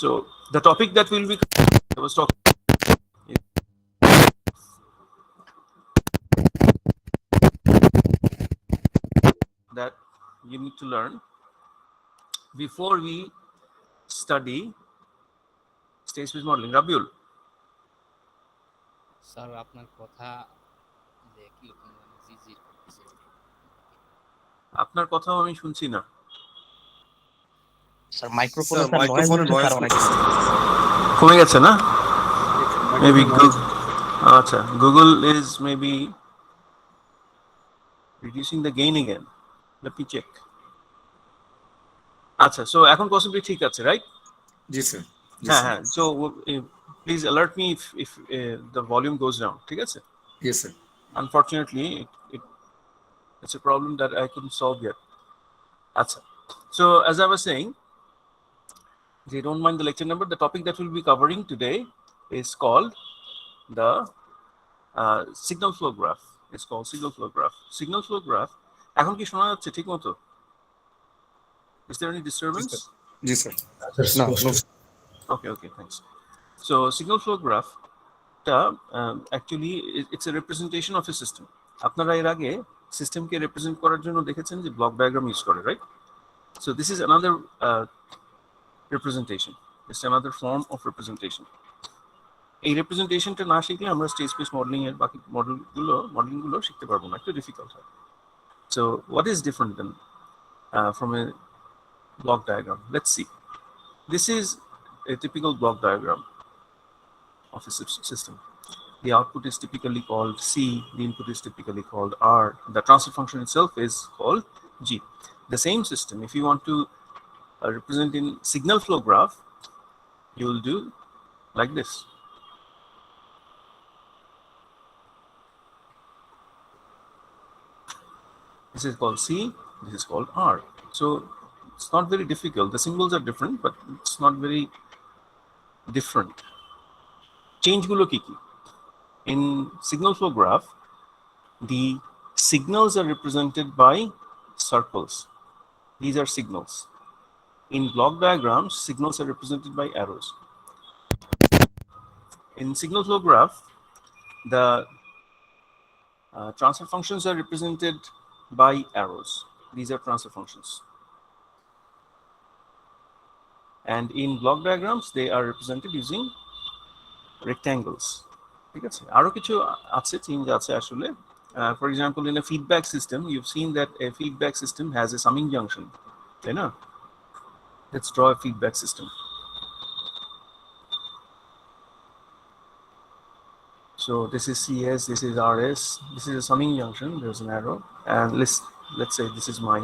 So the topic that we'll be I was talking that you need to learn before we study state space modeling. Rabiul, sir আপনার কথা যে কিরকম মানে জিজির করতেছে। আপনার কথাও আমি শুনছি না। স্যার মাইক্রোফোনে স্যার স্যার নয়েজ মাইক্রোফোনে হচ্ছে স্যার নয়েজ অনেক। করতেছে। কমে গেছে না? Maybe মাইক্রোফোনে নয়েজ। Google. আচ্ছা, Google is maybe reducing the gain again. Let me check. আচ্ছা, so এখন possibly ঠিক আছে, right? জি স্যার, জি হ্যাঁ স্যার, হ্যাঁ, so please alert me if the volume goes down, ঠিক আছে? Yes sir. Unfortunately, it's a problem that I couldn't solve yet. আচ্ছা, so as I was saying, if you don't mind the lecture number, the topic that we'll be covering today is called the signal flow graph. It's called signal flow graph. Signal flow graph. এখন কি শোনা যাচ্ছে ঠিক মতো? Is there any disturbance? G sir, না no. Okay, thanks. So signal flow graph actually it's a representation of a system. আপনারা এর আগে সিস্টেমকে রিপ্রেজেন্ট করার জন্য দেখেছেন যে ব্লক ডায়াগ্রাম ইউজ করে, right? So this is another representation. It's another form of representation. এই রিপ্রেজেন্টেশনটা না শিখলে আমরা স্টেট স্পেস মডেলিং এর বাকি মডেলিংগুলো শিখতে পারবো না, একটু ডিফিকাল্ট হয়। So what is different then from a block diagram? Let's see. This is a typical block diagram of a system. The output is typically called C, the input is typically called R, the transfer function itself is called G. The same system, if you want to represent in signal flow graph, you will do like this. This is called C, this is called R. So it's not very difficult. The symbols are different, but it's not very different. Change gulo ki ki? In signal flow graph, the signals are represented by circles. These are signals. In block diagrams, signals are represented by arrows. In signal flow graph, the transfer functions are represented by arrows. These are transfer functions. And in block diagrams, they are represented using rectangles. ঠিক আছে, আরো কিছু আছে, change আছে আসলে। For example, in a feedback system, you've seen that a feedback system has a summing junction, তাই না? Let's draw a feedback system. So this is CS, this is RS, this is a summing junction, there's an arrow, and let's say this is my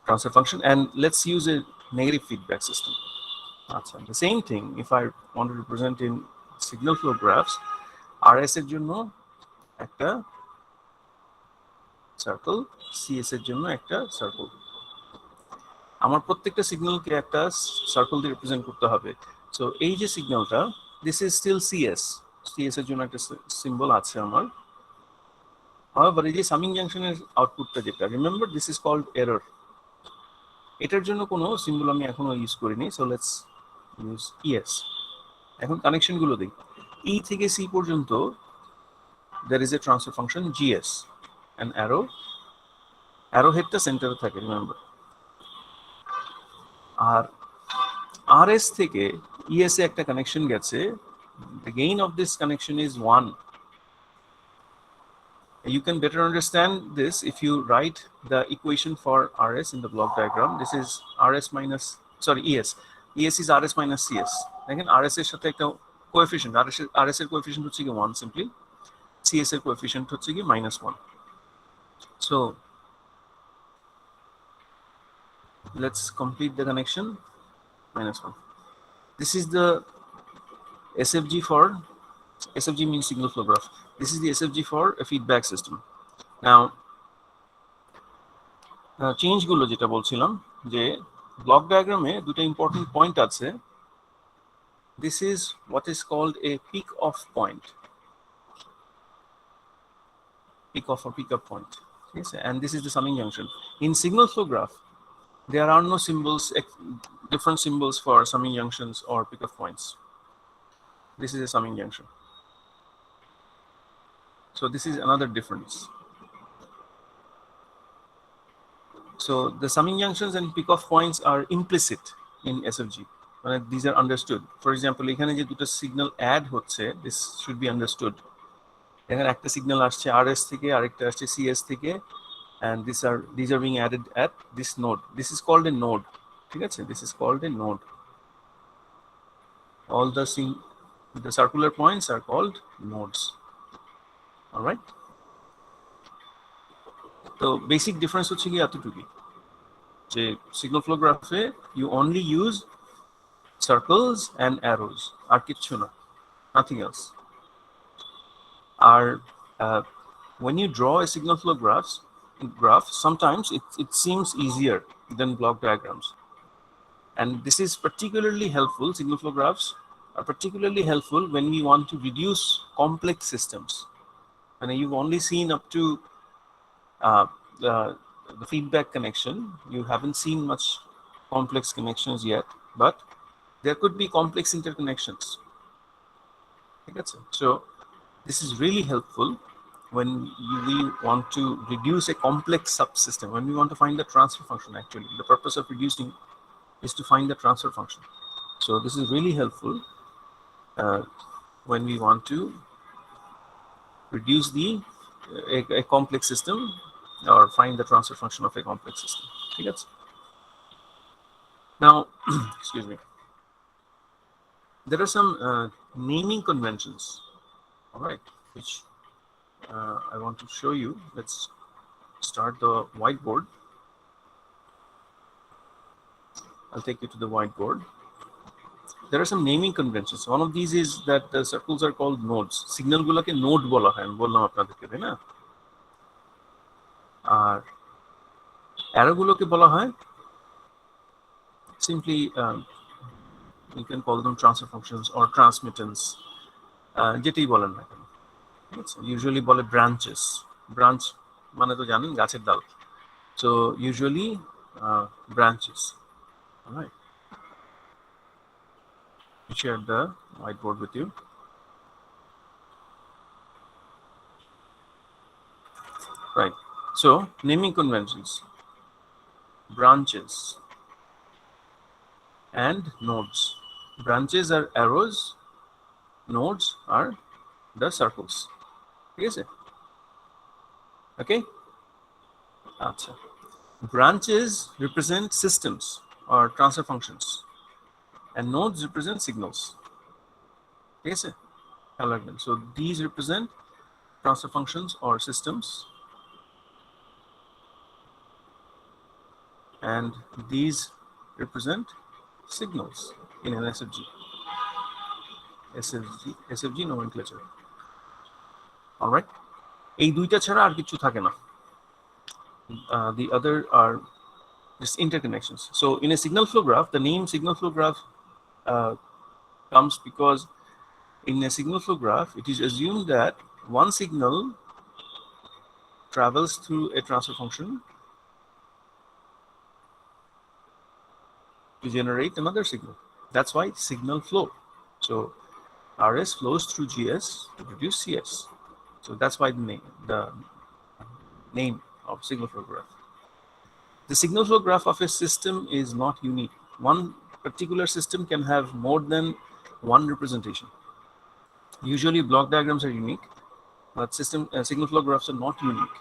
transfer function, and let's use a negative feedback system. The same thing, if I want to represent in signal flow graphs, RS এর জন্য একটা circle, CS এর জন্য একটা circle. আমার প্রত্যেকটা সিগন্যালকে একটা circle দিয়ে রিপ্রেজেন্ট করতে হবে। সো এই যে সিগন্যালটা, this is still CS, CS এর জন্য একটা সিম্বল আছে আমার। However, এই যে সামিং জাংশনের আউটপুটটা যেটা, remember this is called error. এটার জন্য কোনো সিম্বল আমি এখনো ইউজ করিনি, সো লেটস ইউজ ES। এখন কানেকশনগুলো দিই। E থেকে C পর্যন্ত there is a transfer function GS, an arrow হেডটা সেন্টারে থাকে, রিমেম্বার। আর RS থেকে ES এ একটা কানেকশন গেছে, the gain of this connection is 1. You can better understand this if you write the equation for RS in the block diagram. This is RS minus, sorry, ES. ES is RS minus CS. Again, RS এর সাথে একটা coefficient, RS এর coefficient হচ্ছে কি 1 simply. CS এর coefficient হচ্ছে কি -1. So let's complete the connection. -1. This is the SFG for, SFG means signal flow graph. This is the SFG for a feedback system. Now, change গুলো যেটা বলছিলাম, যে ব্লক ডায়াগ্রামে দুটো ইম্পর্টেন্ট পয়েন্ট আছে। This is what is called a peak off point. Peak off or peak up point. Yes, and this is the summing junction. In signal flow graph, there are no symbols, different symbols for summing junctions or pickoff points. This is a summing junction. So this is another difference. So the summing junctions and pickoff points are implicit in SFG. These are understood. For example, এখানে যে দুটো signal add হচ্ছে, this should be understood. এখানে একটা signal আসছে RS থেকে, আরেকটা আসছে CS থেকে, and these are being added at this node. This is called a node. ঠিক আছে? This is called a node. All the circular points are called nodes. All right. So basic difference হচ্ছে কি এতটুকু, যে signal flow graph you only use circles and arrows, আর কিচ্ছু না, nothing else. When you draw a signal flow graph, sometimes it seems easier than block diagrams, and this is particularly helpful. Signal flow graphs are particularly helpful when we want to reduce complex systems, and you've only seen up to the feedback connection. You haven't seen much complex connections yet, but there could be complex interconnections. So this is really helpful when we want to reduce a complex subsystem, when we want to find the transfer function. Actually, the purpose of reducing is to find the transfer function. So this is really helpful when we want to reduce a complex system or find the transfer function of a complex system. Okay? Now, excuse me. There are some naming conventions, all right, which I want to show you. Let's start the whiteboard. I'll take you to the whiteboard. There are some naming conventions. One of these is that the circles are called nodes. Signal গুলোকে node বলা হয়, আমি বললাম আপনাদেরকে, তাই না? আর arrow গুলোকে বলা হয় simply you can call them transfer functions or transmittance, যেটাই বলেন না কেন। Usually বলে branches. Branch মানে তো জানেন গাছের ডাল। So usually branches. All right. Share the whiteboard with you. Right. So naming conventions, branches and nodes. Branches are arrows, nodes are the circles. Yes. Okay. Achha. Branches represent systems or transfer functions, and nodes represent signals. Yes. So these represent transfer functions or systems, and these represent signals in an SFG nomenclature. All right. এই দুইটা ছাড়া আর কিছু থাকে না. The other are just interconnections. So in a signal flow graph, the name signal flow graph comes because in a signal flow graph, it is assumed that one signal travels through a transfer function to generate another signal. That's why signal flow. So RS flows through GS to produce CS. So that's why the name of signal flow graph. The signal flow graph of a system is not unique. One particular system can have more than one representation. Usually block diagrams are unique, but signal flow graphs are not unique.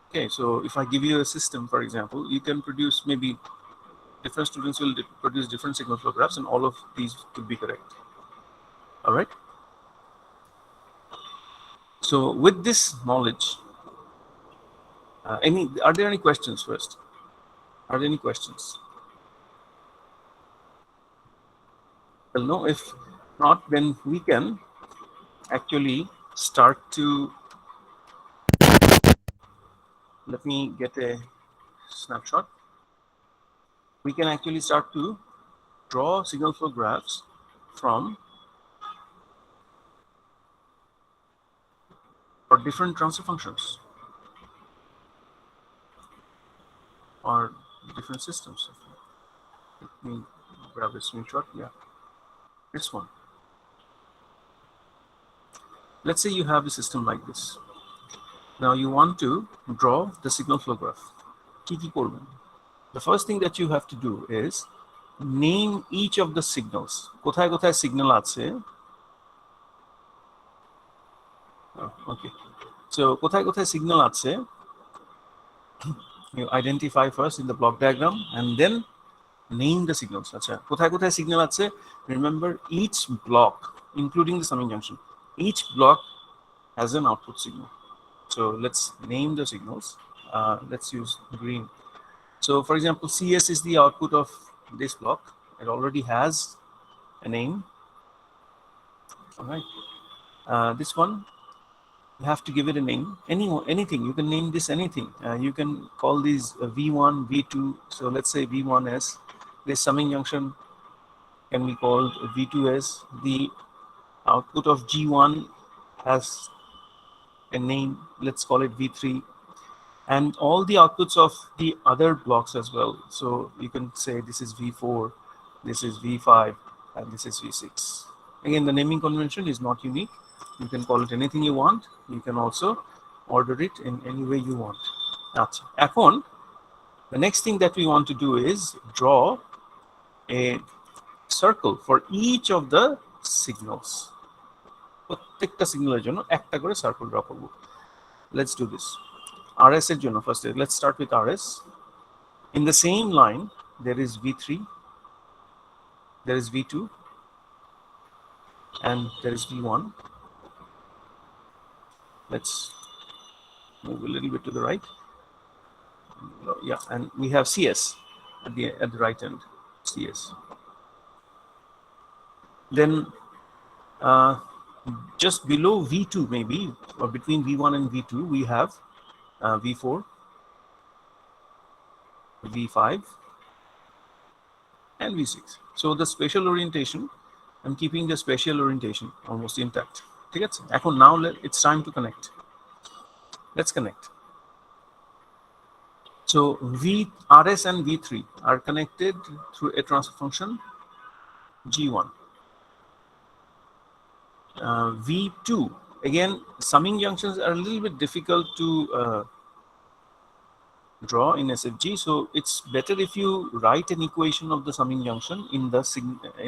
Okay, so if I give you a system, for example, you can produce, maybe different students will produce different signal flow graphs, and all of these could be correct. All right. So with this knowledge, are there any questions first? Are there any questions? Well, no, if not, then we can actually start to, let me get a snapshot. We can actually start to draw signal flow graphs from for different transfer functions or different systems. Let me grab a screenshot. Yeah, this one. Let's say you have a system like this. Now you want to draw the signal flow graph. Kiki korben. The first thing that you have to do is name each of the signals. Kothay kothay signal ache. Okay. So kothay kothay signal ache. You identify first in the block diagram and then name the signals. Acha. Kothay kothay signal ache. Remember each block, including the summing junction, each block has an output signal. So let's name the signals. Let's use green. So for example, CS is the output of this block. It already has a name. All right. This one, you have to give it a name. Anything, you can name this anything. You can call these V1, V2. So let's say V1 as this summing junction can be called V2 as the output of G1 has a name. Let's call it V3. And all the outputs of the other blocks as well. So you can say this is V4, this is V5, and this is V6. Again, the naming convention is not unique. You can call it anything you want. You can also order it in any way you want. That's it. The next thing that we want to do is draw a circle for each of the signals. প্রত্যেকটা সিগন্যালের জন্য একটা করে circle draw করব। Let's do this. RS এর জন্য first, let's start with RS. In the same line, there is V3, there is V2, and there is V1. Let's move a little bit to the right. Yeah, and we have CS at the right end, CS. Then just below V2 maybe, or between V1 and V2, we have V4, V5, and V6. So the spatial orientation, I'm keeping the spatial orientation almost intact. Now it's time to connect. Let's connect. So RS and V3 are connected through a transfer function G1. V2, again, summing junctions are a little bit difficult to draw in SFG, so it's better if you write an equation of the summing junction in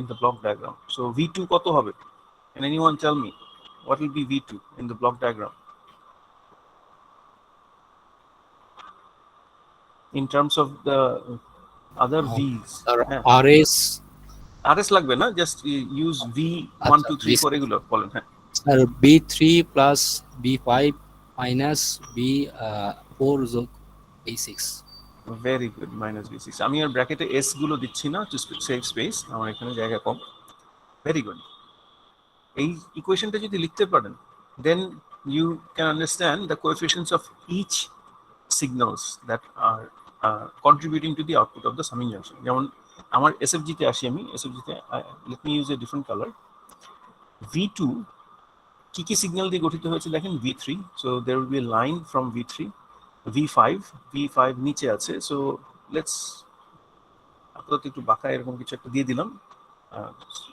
the block diagram. So V2 koto hobe? Can anyone tell me what will be V2 in the block diagram in terms of the other V's? RS lagbe na, just use V1 2 3 4 egulo bolen. Sir, B3 plus B5 minus B4 যোগ B6. Very good, minus B6. আমি আর ব্র্যাকেটে S গুলো দিচ্ছি না to save space, আমার এখানে জায়গা কম. Very good. এই ইকুয়েশনটা যদি লিখতে পারেন, then you can understand the coefficients of each signals that are contributing to the output of the summing junction. যেমন আমার SFG তে আসি, আমি SFG তে let me use a different color. V2 কি সিগন্যাল দিয়ে গঠিত হয়েছে দেখেন, V3. So there will be a line from V3, V5 নিচে আছে. So let's আপাতত একটু বাঁকা এরকম কিছু একটা দিয়ে দিলাম,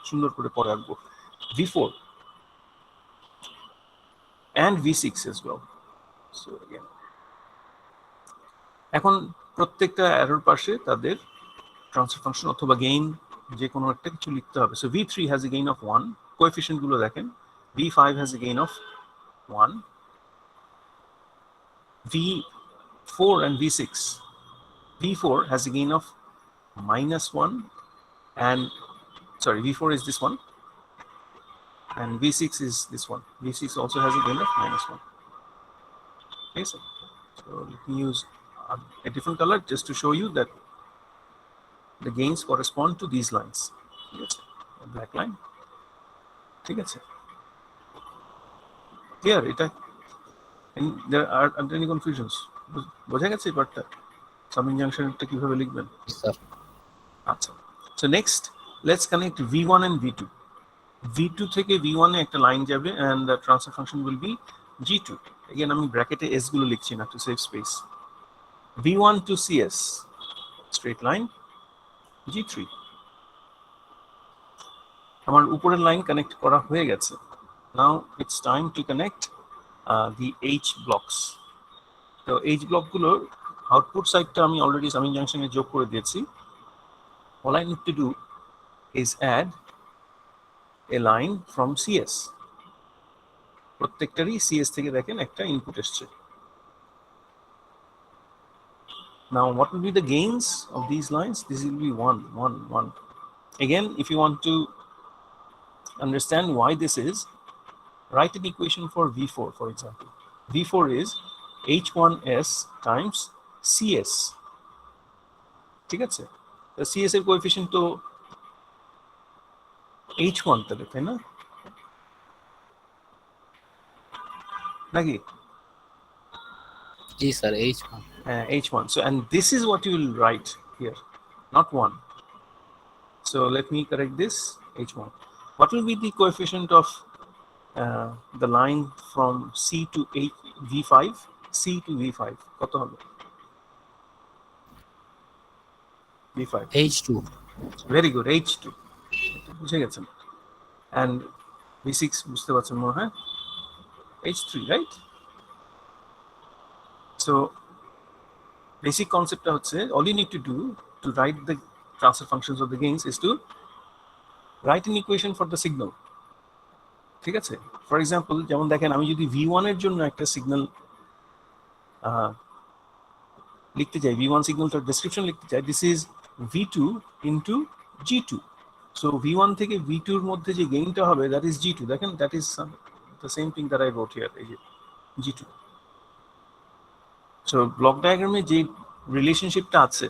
সুন্দর করে পরে আঁকবো. V4 and V6 as well. So again, এখন প্রত্যেকটা অ্যারোর পাশে তাদের ট্রান্সফার ফাংশন অথবা গেইন যে কোনো একটা কিছু লিখতে হবে. So V3 has a gain of 1. Coefficient গুলো দেখেন, V5 has a gain of 1. V4 and V6. V4 has a gain of -1, and sorry, V4 is this one, and V6 is this one. V6 also has a gain of -1. Okay, so let me use a different color just to show you that the gains correspond to these lines. A black line. ঠিক আছে, clear এটা? And there are any confusions? বোঝা গেছে ব্যাপারটা? Summing জাংশনটা কিভাবে লিখবেন? Sir, আচ্ছা, so next let's connect V1 and V2. V2 থেকে V1 এ একটা লাইন যাবে and the transfer function will be G2. Again আমি ব্র্যাকেটে S গুলো লিখছি না to save space. V1 to CS, straight line, G3. আমার উপরের লাইন কানেক্ট করা হয়ে গেছে। Now it's time to connect the H blocks. তো এইচ ব্লকগুলোর আউটপুট সাইডটা আমি অলরেডি সামিং জাংশনে যোগ করে দিয়েছি। All I need to do is add a line from CS. প্রত্যেকটারই সিএস থেকে দেখেন একটা ইনপুট এসছে। Now what will be the gains of these lines? This will be 1 1 1. Again, if you want to understand why this is, write an equation for V4, for example. V4 is H1S times CS. ঠিক আছে? তো CS এর coefficient তো H1 তাহলে, তাই না? নাকি? জি sir, H1। H1. So, and this is what you will write here, not 1. So let me correct this, H1. What will be the coefficient of the line from C to V5? C to V5. কত হবে? V5. H2। Very good, H2. বুঝে গেছেন। And V6 বুঝতে পারছেন মনে হয়? H3, right? So basic concept হচ্ছে, all you need to do to write the transfer functions of the gains is to write an equation for the signal. ঠিক আছে? For example যেমন দেখেন, আমি যদি V1 এর জন্য একটা সিগন্যাল লিখতে চাই, V1 সিগন্যালটার ডেসক্রিপশন লিখতে চাই, this is V2 into G2. So V1 থেকে V2 এর মধ্যে যে গেইনটা হবে, দ্যাট ইজ G2. দেখেন, that is the same thing that I রোট here, এই যে G2. সো ব্লক ডায়াগ্রামে যে রিলেশনশিপটা আছে,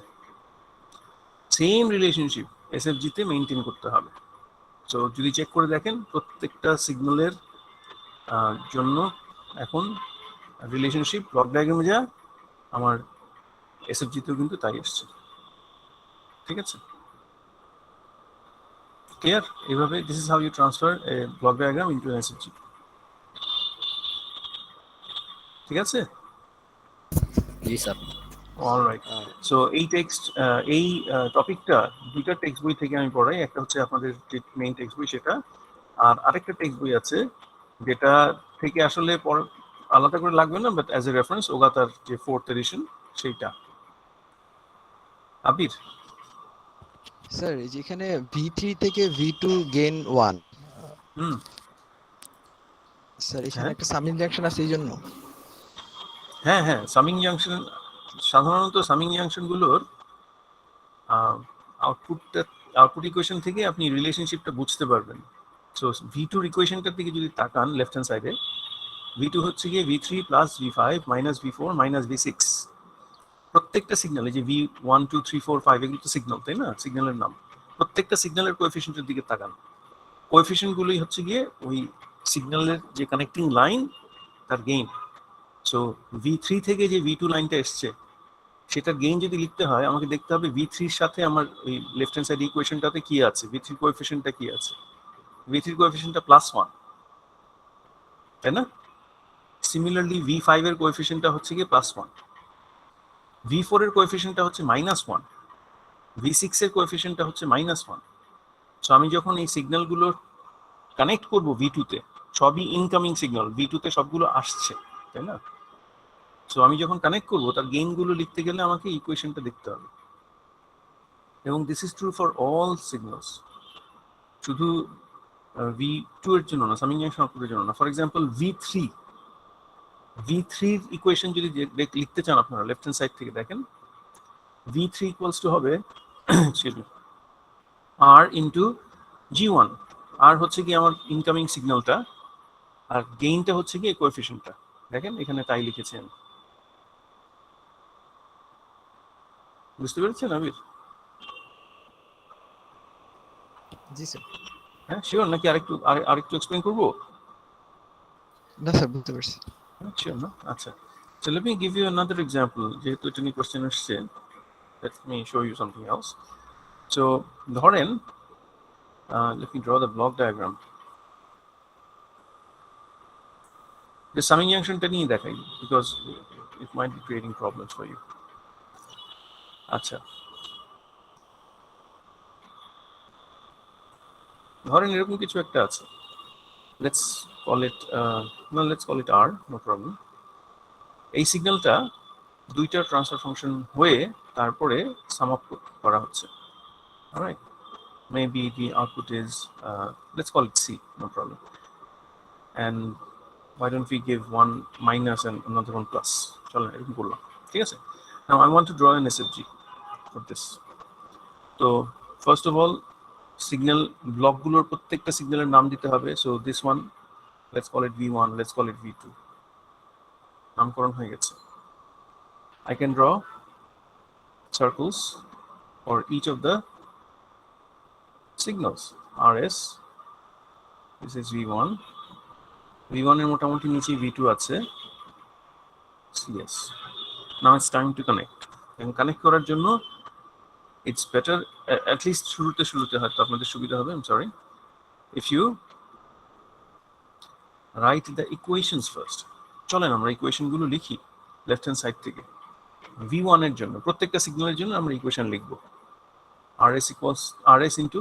সেম রিলেশনশিপ এসএফজিতে মেনটেন করতে হবে। সো যদি চেক করে দেখেন, প্রত্যেকটা সিগন্যালের জন্য এখন রিলেশনশিপ ব্লক ডায়াগ্রামে যা আমার এসএফজিতেও কিন্তু তাই আসছে। ঠিক আছে? ক্লিয়ার? এইভাবে this is how you transfer a block diagram into SFG. ঠিক আছে? জি স্যার। অলরাইট। সো এই টেক্সট, এই টপিকটা দুইটা টেক্সট বই থেকে আমি পড়াই। একটা হচ্ছে আপনাদের যে মেইন টেক্সট বই সেটা, আর আরেকটা টেক্সট বই আছে যেটা থেকে আসলে আলাদা করে লাগবে না, বাট অ্যাজ এ রেফারেন্স ওগাতার যে 4th এডিশন সেইটা। আবির? স্যার যেখানে V3 থেকে V2 গেইন 1, হুম, স্যার এখানে হ্যাঁ একটা সামিং জাংশন আছে এই জন্য। হ্যাঁ হ্যাঁ, সামিং জাংশন, সাধারণত সামিং জাংশনগুলোর আউটপুট ইকুয়েশন থেকে আপনি রিলেশনশিপটা বুঝতে পারবেন। সো V2 ইকুয়েশনটার দিকে যদি তাকান লেফট হ্যান্ড সাইডে, V2 হচ্ছে গিয়ে V3 plus V5 minus V4 minus V6। প্রত্যেকটা সিগন্যালে যে V1 2 3 4 5 এগুলো তো সিগন্যাল, তাই না? সিগন্যালের নাম। প্রত্যেকটা সিগন্যালের কোএফিশিয়েন্টের দিকে তাকান। কোএফিশিয়েন্টগুলোই হচ্ছে গিয়ে ওই সিগন্যালের যে কানেক্টিং লাইন তার গেইন। সো V3 থেকে যে V2 লাইনটা এসছে, সেটার গেইন যদি লিখতে হয় আমাকে দেখতে হবে V3 এর সাথে আমার ওই লেফট হ্যান্ড সাইড ইকুয়েশনটাতে কি আছে, V3 কোএফিশিয়েন্টটা কি আছে। V3 কোএফিশিয়েন্টটা +1, তাই না? সিমিলারলি V5 এর কোএফিশিয়েন্টটা হচ্ছে গিয়ে +1, V4 এর কোএফিশিয়েন্টটা হচ্ছে -1, V6 এর কোএফিশিয়েন্টটা হচ্ছে -1। সো আমি যখন এই সিগন্যালগুলো কানেক্ট করব V2 তে, সবই ইনকামিং সিগন্যাল, V2 তে সবগুলো আসছে, তাই না? সো আমি যখন কানেক্ট করব তার গেইনগুলো লিখতে গেলে আমাকে ইকুয়েশনটা দেখতে হবে। এবং this is true for all signals, শুধু V2 এর জন্য না, সামিং জাংশন আউটপুটের জন্য না। ফর এক্সাম্পল V3 এর ইকুয়েশন যদি লিখতে চান আপনারা, লেফট হ্যান্ড সাইড থেকে দেখেন, V3 ইকুয়ালস টু হবে R ইন্টু G1। আর হচ্ছে কি আমার ইনকামিং সিগন্যালটা, আর গেইনটা হচ্ছে কি কোএফিশিয়েন্টটা। দেখেন এখানে তাই লিখেছেন, বুঝতে পেরেছেন আবির? জি স্যার। হ্যাঁ, শিওর নাকি আরেকটু এক্সপ্লেইন করবো? না স্যার, বুঝতে পারছি। শিওর না? আচ্ছা, so let me give you another example, যেহেতু এটা নিয়ে কোশ্চেন আসছে, let me show you something else. So ধরেন, let me draw the block diagram. The summing junctionটা নিয়ে দেখাই, because it might be creating problems for you. আচ্ছা, ধরেন এরকম কিছু একটা আছে, let's call it R, no problem. এই সিগন্যালটা দুইটা ট্রান্সফার ফাংশন হয়ে তারপরে সাম আপ করা হচ্ছে, alright? maybe the output is let's call it C, no problem, and why don't we give one minus and another one plus? চলো এরকম করলাম, ঠিক আছে? Now I want to draw an SFG for this. তো first of all signal ব্লকগুলোর প্রত্যেকটা সিগন্যালের নাম দিতে হবে। So this one, let's call it V1, let's call it V2, নামকরণ হয়ে গেছে। I can draw circles for each of the signals. RS, this is V1, V1 এর মোটামুটি নিচে V2 আছে, CS. Now it's time to connect. এবং connect করার জন্য it's better, at least শুরুতে হয়তো আপনাদের সুবিধা হবে, I'm sorry, if you write the equations first. চলেন আমরা ইকুয়েশনগুলো লিখি লেফট হ্যান্ড সাইড থেকে। V1 এর জন্য প্রত্যেকটা সিগন্যালের জন্য আমরা ইকুয়েশন লিখব। RS equals RS into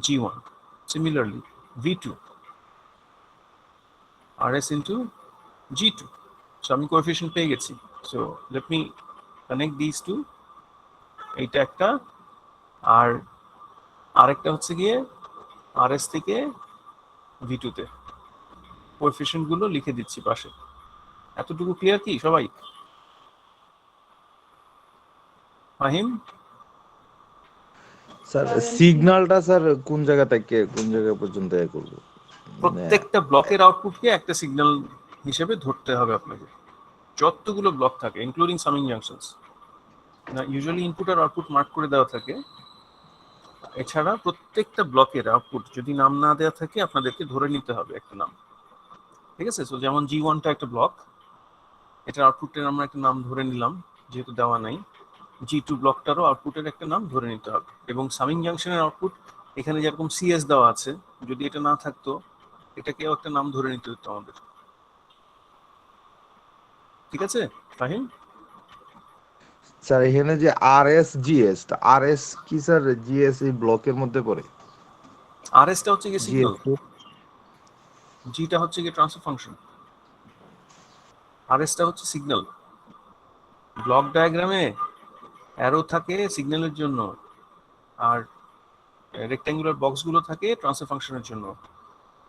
G1. Similarly, V2, RS into G2. So আমি কোএফিশিয়েন্ট পেয়ে গেছি। So let me connect these two. এইটা একটা, আর আরেকটা হচ্ছে গিয়ে RS থেকে V2 তে। কোএফিশিয়েন্ট গুলো লিখে দিচ্ছি পাশে। এতটুকু ক্লিয়ার কি সবাই? ফাহিম? স্যার সিগন্যালটা স্যার কোন জায়গা থেকে কোন জায়গা পর্যন্ত এ করব? প্রত্যেকটা ব্লকের আউটপুটকে একটা সিগন্যাল হিসেবে ধরতে হবে আপনাকে, যতগুলো ব্লক থাকে ইনক্লুডিং সামিং জাংশনস। না ইউজুয়ালি ইনপুট আর আউটপুট মার্ক করে দেওয়া থাকে, এছাড়া প্রত্যেকটা ব্লকের আউটপুট যদি নাম না দেওয়া থাকে আপনাদেরকে ধরে নিতে হবে একটা নাম, ঠিক আছে? সো যেমন G1টা একটা ব্লক, এটার আউটপুটের আমরা একটা নাম ধরে নিলাম যেহেতু দেওয়া নাই। G2 ব্লকটারও আউটপুটের একটা নাম ধরে নিতে হবে, এবং সামিং জাংশনের আউটপুট এখানে যেরকম CS দেওয়া আছে, যদি এটা না থাকতো এটাকেও একটা নাম ধরে নিতে হতো আমাদের, ঠিক আছে ফাহিম? স্যার এখানে যে RS GS, তা RS কি স্যার GS এই ব্লকের মধ্যে পড়ে? RS টা হচ্ছে গিয়ে সিগন্যাল, Gটা হচ্ছে গিয়ে ট্রান্সফার ফাংশন, RS টা হচ্ছে সিগন্যাল। ব্লক ডায়াগ্রামে অ্যারো থাকে সিগন্যালের জন্য, আর রেক্ট্যাঙ্গুলার বক্সগুলো থাকে ট্রান্সফার ফাংশনের জন্য।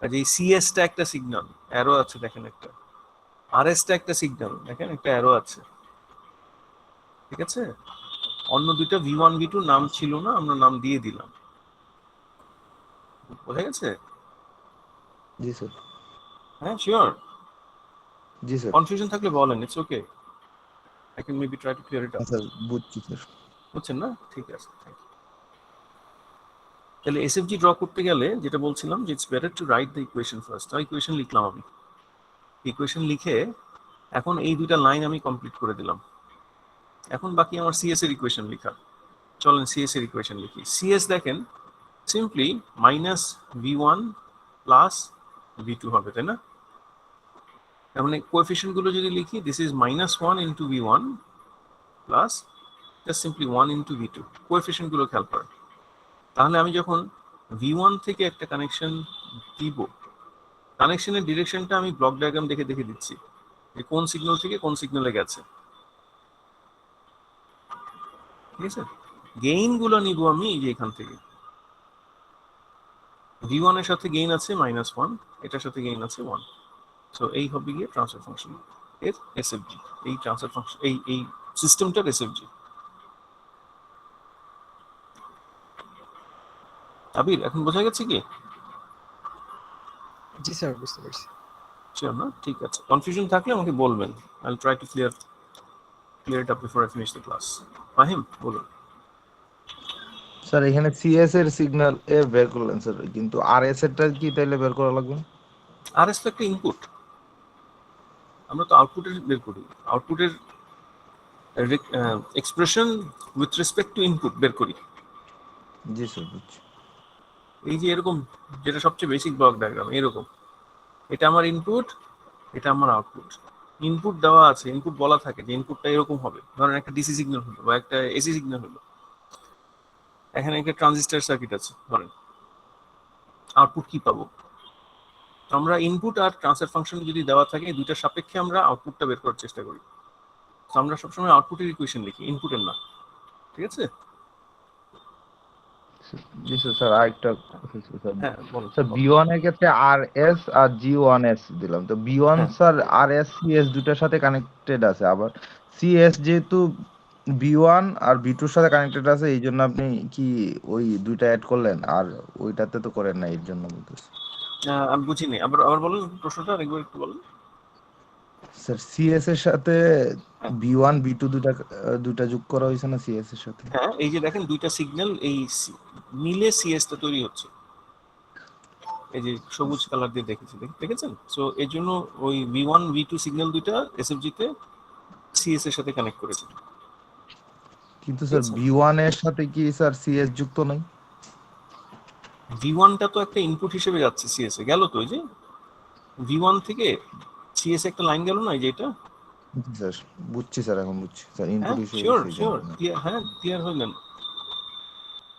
আর এই CS টা একটা সিগন্যাল, অ্যারো আছে দেখেন একটা, RS টা একটা সিগন্যাল, দেখেন একটা অ্যারো আছে, ঠিক আছে? অন্য দুইটা V1 V2 নাম ছিল না, আমরা নাম দিয়ে দিলাম, বোঝা গেছে? জি স্যার। হ্যাঁ শিওর? জি স্যার। কনফিউশন থাকলে বলেন, it's okay, I can maybe try to clear it up. Sir বুঝছি স্যার। বুঝছেন না? ঠিক আছে, থ্যাংক ইউ। তাহলে এসএফজি ড্র করতে গেলে যেটা বলছিলাম যে it's better to write the equation first. Equation লিখলাম আমি, ইকুয়েশন লিখে এখন এই দুইটা লাইন আমি কমপ্লিট করে দিলাম। এখন বাকি আমার সিএস এর ইকুয়েশন লেখা। চলেন সিএস এর ইকুয়েশন লিখি। সিএস দেখেন simply minus V1 plus V2 হবে, তাই না? তার মানে কোএফিশিয়েন্ট গুলো যদি লিখি, this is -1 into V1 plus just simply 1 into V2। Coefficient গুলো খেয়াল করেন। তাহলে আমি যখন V1 থেকে একটা কানেকশন দিব, কানেকশনের ডিরেকশনটা আমি ব্লক ডায়াগ্রাম দেখে দেখে দিচ্ছি যে কোন সিগন্যাল থেকে কোন সিগন্যালে গেছে, ঠিক আছে? গেইন গুলো নিব আমি এই যে এখান থেকে, V1 এর সাথে গেইন আছে -1, এটার সাথে গেইন আছে 1। সো এই হবে গিয়ে ট্রান্সফার ফাংশন এর এসএফজি, এই ট্রান্সফার ফাংশন এই সিস্টেমটার এসএফজি। আবির এখন বোঝা গেছে কি? জি স্যার, বুঝতে পারছি। শিওর না? ঠিক আছে, কনফিউশন থাকলে আমাকে বলবেন, I will try to clear it up before I finish the class. Fahim বলুন। স্যার এখানে CS এর সিগন্যাল এ বের করলেন স্যার, কিন্তু RS এরটা কি তাইলে বের করা লাগবে? RS তো একটা ইনপুট, আমরা তো আউটপুটের বের করি, আউটপুটের expression with respect to input বের করি। জি স্যার বুঝছি। এই যে এরকম, যেটা সবচেয়ে বেসিক ব্লক ডায়াগ্রাম, এরকম এটা আমার ইনপুট, এটা আমার আউটপুট। ইনপুট দেওয়া আছে, ইনপুট বলা থাকে যে ইনপুটটা এরকম হবে, ধরেন একটা ডিসি সিগন্যাল হলো বা একটা এসি সিগন্যাল হলো, এখানে একটা ট্রানজিস্টর সার্কিট আছে ধরেন, আউটপুট কি পাবো। তো আমরা ইনপুট আর ট্রান্সফার ফাংশন যদি দেওয়া থাকে দুইটার সাপেক্ষে আমরা আউটপুটটা বের করার চেষ্টা করি। তো আমরা সবসময় আউটপুটের ইকুয়েশন লিখি, ইনপুটের না। ঠিক আছে? জি স্যার, স্যার আরেকটা স্যার, হ্যাঁ বলো। স্যার B1 এর ক্ষেত্রে RS আর G1S দিলাম, তো B1 হ্যাঁ। স্যার RS CS দুটার সাথে কানেক্টেড আছে, আবার CS যেহেতু B1 আর B2 এর সাথে কানেক্টেড আছে, এই জন্য আপনি কি ওই দুইটা অ্যাড করলেন, আর ওইটাতে তো করেন না, এর জন্য বলতেছি। আমি বুঝিনি, আবার আবার বলুন প্রশ্নটা আরেকবার একটু বলুন। স্যার CS এর সাথে হ্যাঁ। B1 B2 দুইটা যোগ করা হয়েছে না CS এর সাথে? হ্যাঁ, এই যে দেখেন দুইটা সিগন্যাল এই মিলে সিএসটা তৈরি হচ্ছে, এই যে সবুজ কালার দিয়ে দেখেছেন। সো এর জন্য ওই V1 V2 সিগন্যাল দুইটা এসএফজি তে সিএস এর সাথে কানেক্ট করেছে। কিন্তু স্যার আচ্ছা। B1 এর সাথে কি স্যার CS যুক্ত নাই? V1টা তো একটা ইনপুট হিসেবে যাচ্ছে সিএস এ, গেল তো ওই যে V1 থেকে সিএস একটা লাইন গেল না, এই যে এটা। জি স্যার, বুঝছি স্যার, এখন বুঝছি স্যার, হ্যাঁ ইনপুট হিসেবে শিওর সেই শিওর, জন্য। হ্যাঁ ক্লিয়ার হলেন।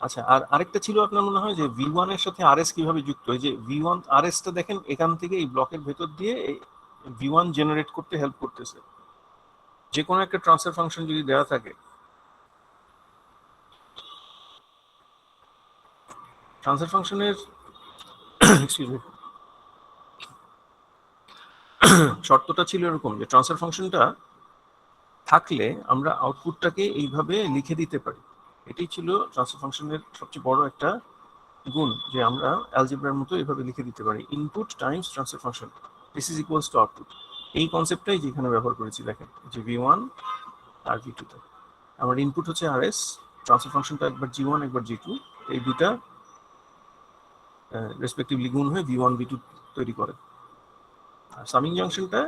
আচ্ছা, আর আরেকটা ছিল আপনার মনে হয় যে V1 এর সাথে আরএস কিভাবে যুক্ত, এই যে V1 আরএসটা দেখেন এখান থেকে এই ব্লকের ভেতর দিয়ে V1 জেনারেট করতে হেল্প করতেছে। যে কোনো একটা ট্রান্সফার ফাংশন যদি দেওয়া থাকে, ট্রান্সফার ফাংশনের শর্তটা ছিল এরকম যে ট্রান্সফার ফাংশনটা থাকলে আমরা আউটপুটটাকে এইভাবে লিখে দিতে পারি। এটাই ছিল ট্রান্সফার ফাংশনের সবচেয়ে বড় একটা গুণ, যে আমরা অ্যালজেব্রার মতো এইভাবে লিখে দিতে পারি, input Times transfer function this is equals to output. এই কনসেপ্টটাই যেখানে ব্যবহার করেছি, দেখেন যে V1 আর V2 তে আমার ইনপুট হচ্ছে RS, ট্রান্সফার ফাংশনটা একবার G1 একবার G2, এই দুটা রেসপেক্টিভলি গুণ হয়ে V1 V2 তৈরি করে। আর সামিং জাংশনটা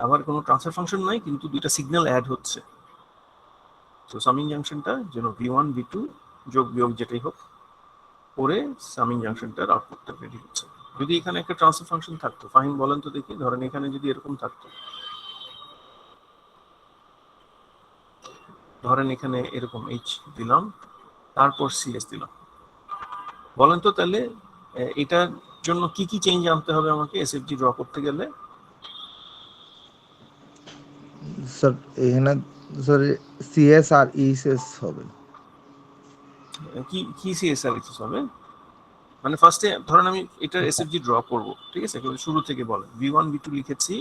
আবার কোনো ট্রান্সফার ফাংশন নাই, কিন্তু দুইটা সিগন্যাল অ্যাড হচ্ছে। তো সামিং জাংশনটা যেন V1 V2 যোগ বিয়োগ যেটাই হোক করে সামিং জাংশনটার আউটপুটটা রেডি হচ্ছে। যদি এখানে একটা ট্রান্সফার ফাংশন থাকতো, ফাহিম বলেন তো দেখি, ধরেন এখানে যদি এরকম থাকতো, ধরেন এখানে এরকম H দিলাম তারপর CS দিলাম, বলেন তো তাহলে এটার জন্য কি কি চেঞ্জ আনতে হবে আমাকে এসএফজি ড্র করতে গেলে? স্যার এখানে স্যার CS আর ESS হবে। কি কি সিএসআর হবে? মানে ফার্স্টে ধরেন আমি এটা এসএফজি ড্র করব, ঠিক আছে, শুরু থেকে বলেন V1 V2 লিখেছি,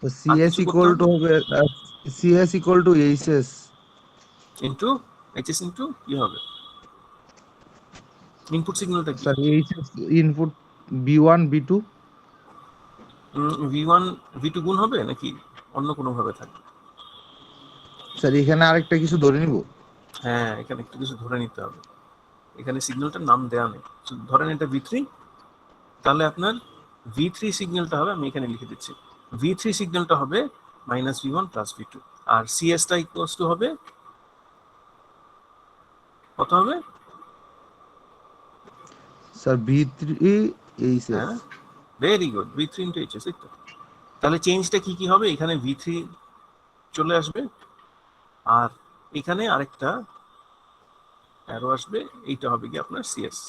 তো CS কিছু করতে ইকুয়াল টু হবে? হবে CS equal to HS into HS into কি হবে? ইনপুট সিগন্যালটা কি? Sir, HS input B1 B2। V1 V2 গুণ হবে নাকি অন্য কোনো ভাবে থাকবে? স্যার এখানে আরেকটা কিছু ধরে নিব। হ্যাঁ, এখানে একটু কিছু ধরে নিতে হবে, এখানে সিগন্যালটার নাম দেওয়া নেই। ধরেন এটা V3, তাহলে আপনার V3 সিগন্যালটা হবে, আমি এখানে লিখে দিচ্ছি, V3 সিগন্যালটা হবে -V1 + V2, R সিএসটা equals to হবে কত হবে? Sir B3 HS। হ্যাঁ very good, V3 into HS. তাহলে চেঞ্জটা কি কি হবে? এখানে V3 চলে আসবে, আর এখানে আরেকটা অ্যারো আসবে, এইটা হবে কি আপনার সিএস।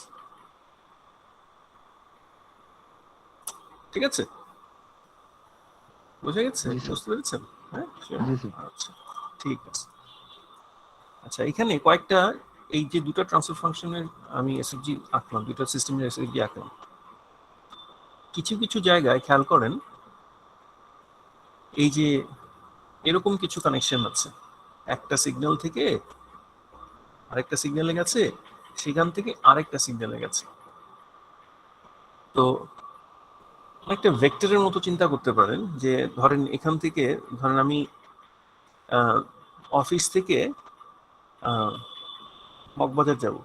ঠিক আছে, বুঝে গেছে? জি স্যার। বুঝতে পেরেছেন? হ্যাঁ sure? জি স্যার। আচ্ছা ঠিক আছে। আচ্ছা, এখানে কয়েকটা এই যে দুটো ট্রান্সফার ফাংশনের আমি এসএফজি আঁকলাম, দুটো সিস্টেমের এসএফজি আঁকলাম, কিছু কিছু জায়গায় খেয়াল করেন এই যে এরকম কিছু কানেকশন আছে, একটা সিগন্যাল থেকে আরেকটা সিগন্যালে গেছে, সেখান থেকে আরেকটা সিগন্যালে গেছে। তো একটা ভেক্টরের মতো চিন্তা করতে পারেন, যে ধরেন এখান থেকে, ধরেন আমি অফিস থেকে মগবাজার যাব,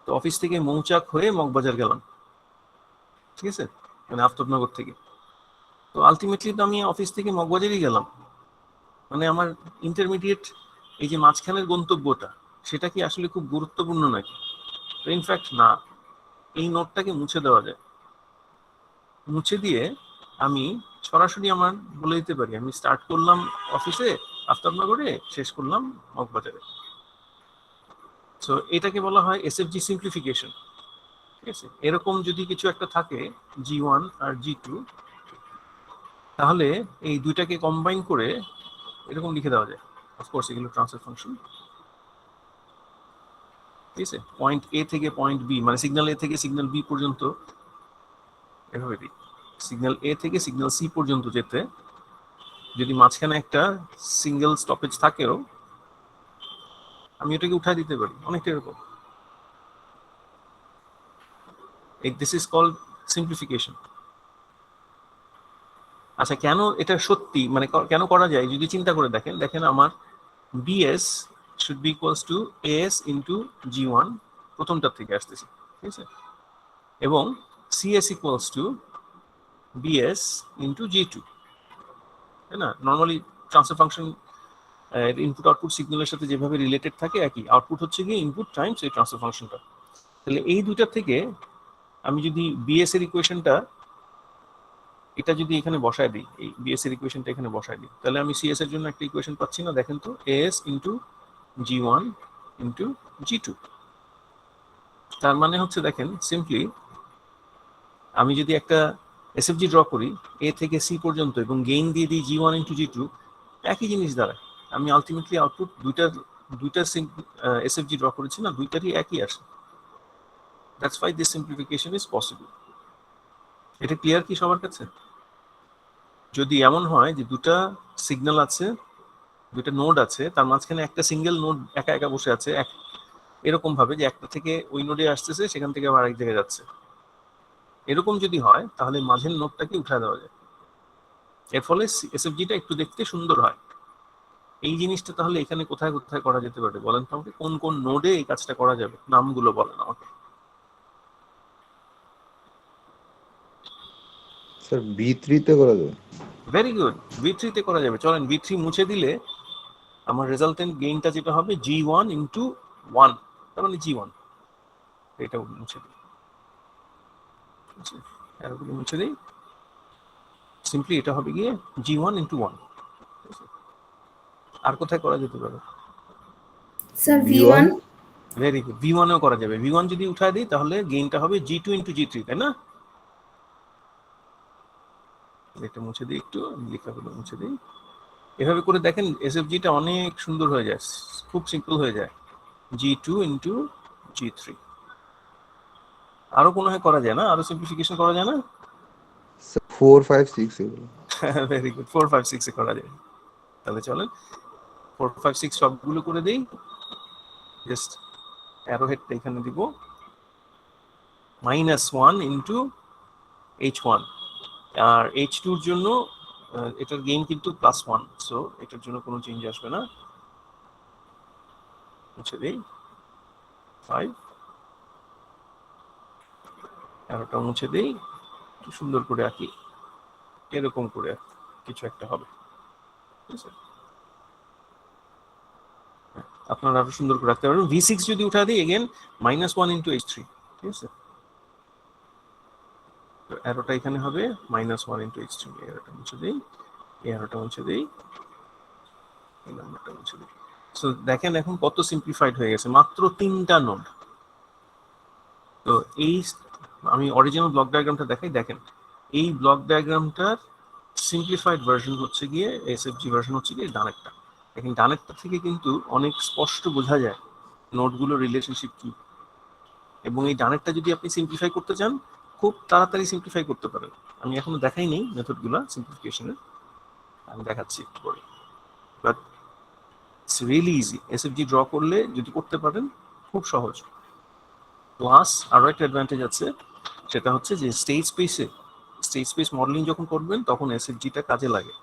তো অফিস থেকে মৌচাক হয়ে মগবাজার গেলাম, ঠিক আছে, মানে আফতাবনগর থেকে। তো আলটিমেটলি তো আমি অফিস থেকে মগবাজারই গেলাম, মানে আমার ইন্টারমিডিয়েট এই যে মাঝখানের গন্তব্যটা, সেটা কি আসলে খুব গুরুত্বপূর্ণ নাকি? ইনফ্যাক্ট না, এই নোটটাকে মুছে দেওয়া যায়, মুছে দিয়ে আমি সরাসরি আমার বলে দিতে পারি আমি স্টার্ট করলাম অফিসে আফতাবনগরে, শেষ করলাম মগবাজারে। সো এটাকে বলা হয় এসএফজি সিম্পলিফিকেশন। ঠিক আছে, এরকম যদি কিছু একটা থাকে G1 আর G2, তাহলে এই দুইটাকে কম্বাইন করে এরকম লিখে দেওয়া যায়। অফকোর্স এগুলো ট্রান্সফার ফাংশন। ঠিক আছে, পয়েন্ট এ থেকে পয়েন্ট বি, মানে সিগন্যাল এ থেকে সিগন্যাল বি পর্যন্ত এভাবে দিই। সিগন্যাল এ থেকে সিগন্যাল সি পর্যন্ত যেতে যদি মাঝখানে একটা সিঙ্গেল স্টপেজ থাকেও, আমি এটাকে উঠায় দিতে পারি অনেকটা এরকম। This is called simplification. আচ্ছা, কেন এটা সত্যি, মানে কেন করা যায় যদি চিন্তা করে দেখেন, দেখেন আমার BS should be equals to as into G1, প্রথমটার থেকে আসতেছে, ঠিক আছে, এবং CS equals to BS into G2, তাই না? Normally transfer function input output সিগন্যালের সাথে যেভাবে রিলেটেড থাকে একই, আউটপুট হচ্ছে গিয়ে ইনপুট টাইমস এই ট্রান্সফার ফাংশনটা। তাহলে এই দুইটা থেকে আমি যদি বিএস এর ইকুয়েশনটা এটা যদি এখানে বসায় দিই, এই বিএস এর ইকুয়েশনটা এখানে বসায় দিই, তাহলে আমি সিএস এর জন্য একটা ইকুয়েশন পাচ্ছি না? দেখেন তো, as into G1 into G2। তার মানে হচ্ছে দেখেন সিম্পলি আমি যদি একটা এসএফজি ড্র করি এ থেকে সি পর্যন্ত এবং গেইন দিয়ে দিই G1 ইন্টু G2, একই জিনিস দাঁড়ায়। আমি আলটিমেটলি আউটপুট দুইটা এসএফজি ড্র করেছি না, দুইটারই একই আসে। That's why this simplification is possible. এটা ক্লিয়ার কি সবার কাছে? যদি এমন হয় যে দুটা সিগন্যাল আছে, দুটা নোড আছে, তার মাঝখানে একটা সিঙ্গেল নোড একা একা বসে আছে এরকম ভাবে যে একটা থেকে ওই নোডে আসতেছে, সেখান থেকে আবার আরেক জায়গায় যাচ্ছে, এরকম যদি হয় তাহলে মাঝের নোডটাকে উঠা দেওয়া যায়। এর ফলে এসএফজিটা একটু দেখতে সুন্দর হয়। এই জিনিসটা তাহলে এখানে কোথায় কোথায় করা যেতে পারে বলেন তো আমাকে? কোন কোন নোডে এই কাজটা করা যাবে, নামগুলো বলেন আমাকে। স্যার B3 তে করা যাবে। ভেরি গুড, V3 তে করা যাবে। চলেন V3 মুছে দিলে আমার রেজাল্টেন্ট গেইনটা যেটা হবে G1 ইন্টু 1, তার মানে G1, এটা মুছে দিই, এরকম মুছে দিই, সিম্পলি এটা হবে গিয়ে G1 ইন্টু 1। আর কোথায় করা যেতে পারে? Sir V1 very good, V1 এও করা যাবে। V1 যদি উঠায় দিই তাহলে গেইনটা হবে G2 ইন্টু G3, তাই না? এটা মুছে দিই, একটু লেখাগুলো মুছে দিই। এভাবে করে দেখেন এসএফজিটা অনেক সুন্দর হয়ে যায়, খুব সিম্পল হয়ে যায়, G2 ইন্টু G3। আরো কোনো হয় করা যায় না? আরো সিম্পলিফিকেশন করা যায় না? 4 5 6 এগুলো। ভেরি গুড, 4 5 6 এ করা যায়। তাহলে চলেন 4 5 6 সবগুলো করে দেই। জাস্ট অ্যারো হেডটা এখানে দিব, -1 ইন্টু H1, আর H2 এর জন্য এটার গেইন কিন্তু +1, সো এটার জন্য কোনো চেঞ্জ আসবে না। মুছে দেই 5, অ্যারোটা মুছে দেই, একটু সুন্দর করে আঁকি, এরকম করে কিছু একটা হবে, ঠিক আছে? আপনারা আরো সুন্দর করে রাখতে পারবেন। V6 যদি উঠা দিই এগেন -1 ইন্টু H3, ঠিক আছে? তো অ্যারোটা এখানে হবে -1 ইন্টু H3, অ্যারোটা মুছে দেই, অ্যারোটা মুছে দেই, অ্যারোটা মুছে দেই। সো দেখেন এখন কত সিম্পলিফাইড হয়ে গেছে, মাত্র 3টা নোড। তো এই আমি অরিজিনাল ব্লক ডায়াগ্রামটা দেখাই, দেখেন এই ব্লক ডায়াগ্রামটার সিম্পলিফাইড ভার্সন হচ্ছে গিয়ে এসএফজি ভার্সন হচ্ছে গিয়ে ডানেরটা। দেখেন ডানেরটা থেকে কিন্তু অনেক স্পষ্ট বোঝা যায় নোডগুলোর রিলেশনশিপ কি, এবং এই ডানেরটা যদি আপনি সিম্পলিফাই করতে চান খুব তাড়াতাড়ি সিম্পলিফাই করতে পারেন। আমি এখনো দেখাই নেই মেথডগুলো সিম্পলিফিকেশনের, আমি দেখাচ্ছি একটু পরে, but it's really easy. SFG draw করলে যদি করতে পারেন খুব সহজ। প্লাস আরো একটা অ্যাডভান্টেজ আছে, সেটা হচ্ছে যে স্টেট স্পেস মডেলিং যখন করবেন তখন এসএফজিটা কাজে লাগে,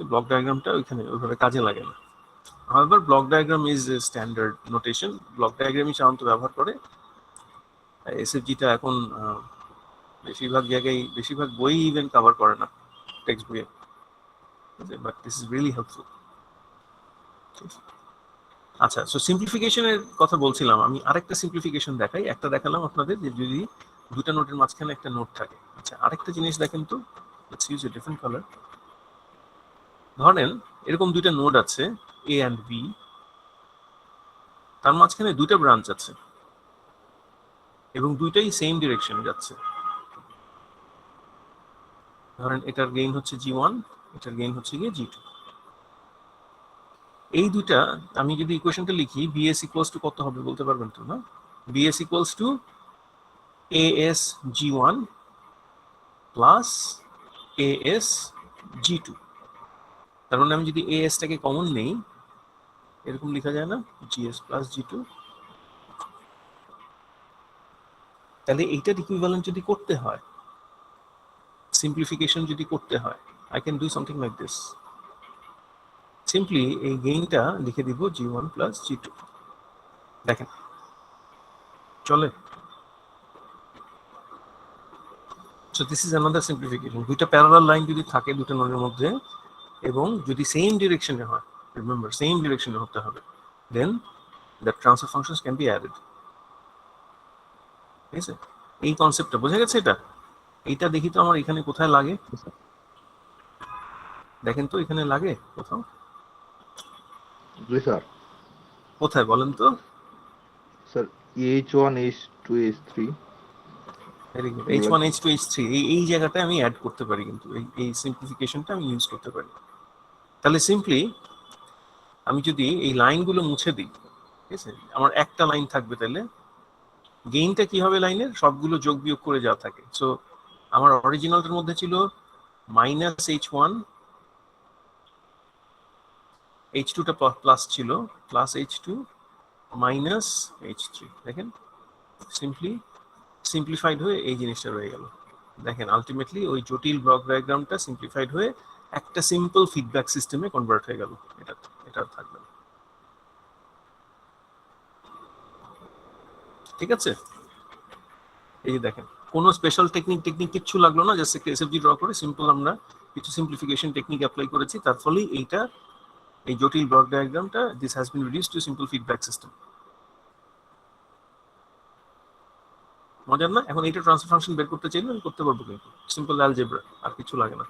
ব্লক ডায়াগ্রামটা ওইখানে ওইভাবে কাজে লাগে না। However, block diagram is a standard notation. Block diagram ই সাধারণত ব্যবহার করে। এসএফজিটা এখন বেশিরভাগ জায়গায় বেশিরভাগ বই ইভেন কভার করে না, টেক্সট বইয়ে, but this is really helpful. আচ্ছা, সো সিম্পলিফিকেশনের কথা বলছিলাম, আমি আরেকটা সিম্পলিফিকেশন দেখাই। একটা দেখালাম আপনাদের যে যদি দুটা নোটের মাঝখানে একটা নোট থাকে। আচ্ছা, আরেকটা জিনিস দেখেন তো, let's use a different colour. ধরেন এরকম দুইটা নোড আছে A and B, তার মাঝখানে দুইটা ব্রাঞ্চ আছে, এবং দুইটাই সেম ডিরেকশনে যাচ্ছে। ধরেন এটার গেইন হচ্ছে G1, এটার গেইন হচ্ছে গিয়ে G2। এই দুইটা আমি যদি ইকুয়েশনটা লিখি, BS ইকুয়ালস টু কত হবে বলতে পারবেন তো না? BS equals to AS G1 plus AS G2। তার মানে আমি যদি AS টাকে কমন নেই, এরকম লেখা যায় না, GS প্লাস G2। তাহলে এইটার ইকুইভ্যালেন্ট যদি করতে হয়, সিম্পলিফিকেশন যদি করতে হয়, I can do something like this. Simply এই গেইনটা লিখে দিব G1 প্লাস G2। দেখেন চলে। So this is another simplification. দুইটা প্যারালাল লাইন যদি থাকে দুটো নোডের মধ্যে এবং যদি সেম ডিরেকশনে হয়, রিমেম্বার সেম ডিরেকশনে হতে হবে, then the transfer functions can be added. ঠিক আছে, এই কনসেপ্টটা বোঝা গেছে? এইটা দেখি তো আমার এখানে কোথায় লাগে, দেখেন তো এখানে লাগে কোথাও? জি স্যার। কোথায় বলেন তো? Sir H1 H2 H3 very good. H1 H2 H3 এই জায়গাটায় আমি অ্যাড করতে পারি, কিন্তু এই সিম্পলিফিকেশনটা আমি ইউজ করতে পারি। তাহলে সিম্পলি আমি যদি এই লাইনগুলো মুছে দিই, ঠিক আছে, আমার একটা লাইন থাকবে, তাহলে গেইনটা কি হবে লাইনের? সবগুলো যোগ বিয়োগ করে যা থাকে। সো আমার অরিজিনালটার মধ্যে ছিল -H1, H2টা প্লাস ছিল, প্লাস H2 মাইনাস H3। দেখেন সিম্পলি সিম্পলিফাইড হয়ে এই জিনিসটা রয়ে গেল। দেখেন আলটিমেটলি ওই জটিল ব্লক ডায়াগ্রামটা সিম্পলিফাইড হয়ে একটা সিম্পল ফিডব্যাক সিস্টেমে কনভার্ট হয়ে গেল। এটা থাকবে না। ঠিক আছে, এই যে দেখেন কোনো স্পেশাল টেকনিক কিচ্ছু লাগলো না, জাস্ট একটা এসএফজি ড্র করে সিম্পল আমরা কিছু সিম্পলিফিকেশন টেকনিক অ্যাপ্লাই করেছি, তার ফলেই এইটা এই জটিল ব্লক ডায়াগ্রামটা this has been reduced to simple feedback system. মজার না? এখন এইটা ট্রান্সফার ফাংশন বের করতে চাইলে আমি করতে পারবো, কিন্তু সিম্পল অ্যালজেব্রা, আর কিছু লাগে না।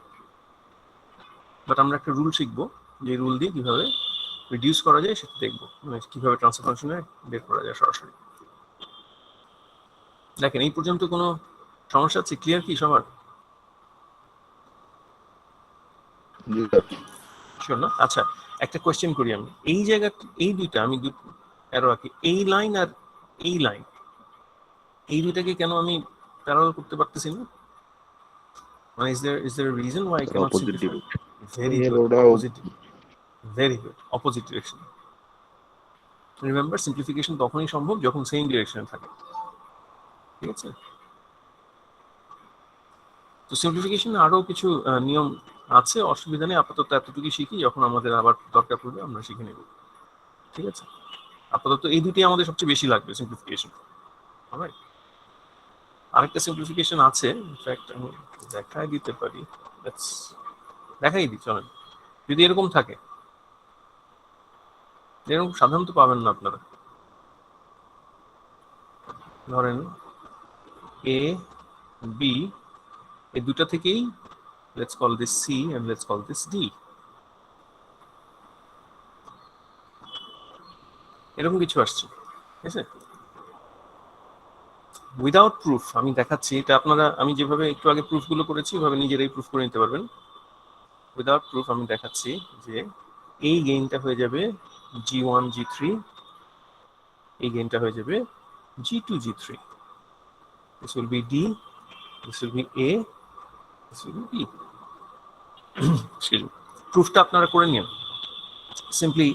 বাট আমরা একটা রুল শিখবো, যে রুল দিয়ে কিভাবে রিডিউস করা যায় সেটা দেখবো, মানে কিভাবে ট্রান্সফার ফাংশনে বের করা যায় সরাসরি। দেখেন এই পর্যন্ত কোনো সমস্যা আছে? ক্লিয়ার কি সবার? জি স্যার। শিওর না? আচ্ছা, একটা কোয়েশ্চেন করি আমি। এই জায়গা, এই দুইটা আমি অ্যারো আঁকি, এই লাইন আর এই লাইন, এই দুইটাকে কেন আমি প্যারালাল করতে পারতেছি না? মানে is there a reason why I cannot Opposite simplify? direction. Very Yeah, good. Rhoda. Very good. Opposite direction. Remember, simplification তখনই সম্ভব যখন সেম ডিরেকশনে থাকে। ঠিক আছে, তো সিম্পলিফিকেশন আরো কিছু নিয়ম আছে, অসুবিধা নেই, আপাতত এতটুকু শিখি, যখন আমাদের আবার দরকার পড়বে আমরা শিখে নেব। ঠিক আছে, আপাতত এই দুটি আমাদের সবচেয়ে বেশি লাগবে সিম্পলিফিকেশন। অলরাইট, আরেকটা সিম্পলিফিকেশন আছে, ইনফ্যাক্ট আমি দেখাই দিতে পারি, দেখাই দিই চলেন। যদি এরকম থাকে, এরকম সাধারণত পাবেন না আপনারা। ধরেন এ বি, এই দুটা থেকেই let's call this C and let's call this D, এরকম কিছু আসছে। ঠিক আছে, উইদাউট প্রুফ আমি দেখাচ্ছি, এটা আপনারা আমি যেভাবে একটু আগে প্রুফগুলো করেছি ওইভাবে নিজেরাই প্রুফ করে নিতে পারবেন। উইদাউট প্রুফ আমি দেখাচ্ছি যে এই গেইনটা হয়ে যাবে G1 G3, এই গেইনটা হয়ে যাবে G2 G3, this will be D, this will be A, this will be B। প্রুফটা আপনারা করে নিন, সিম্পলি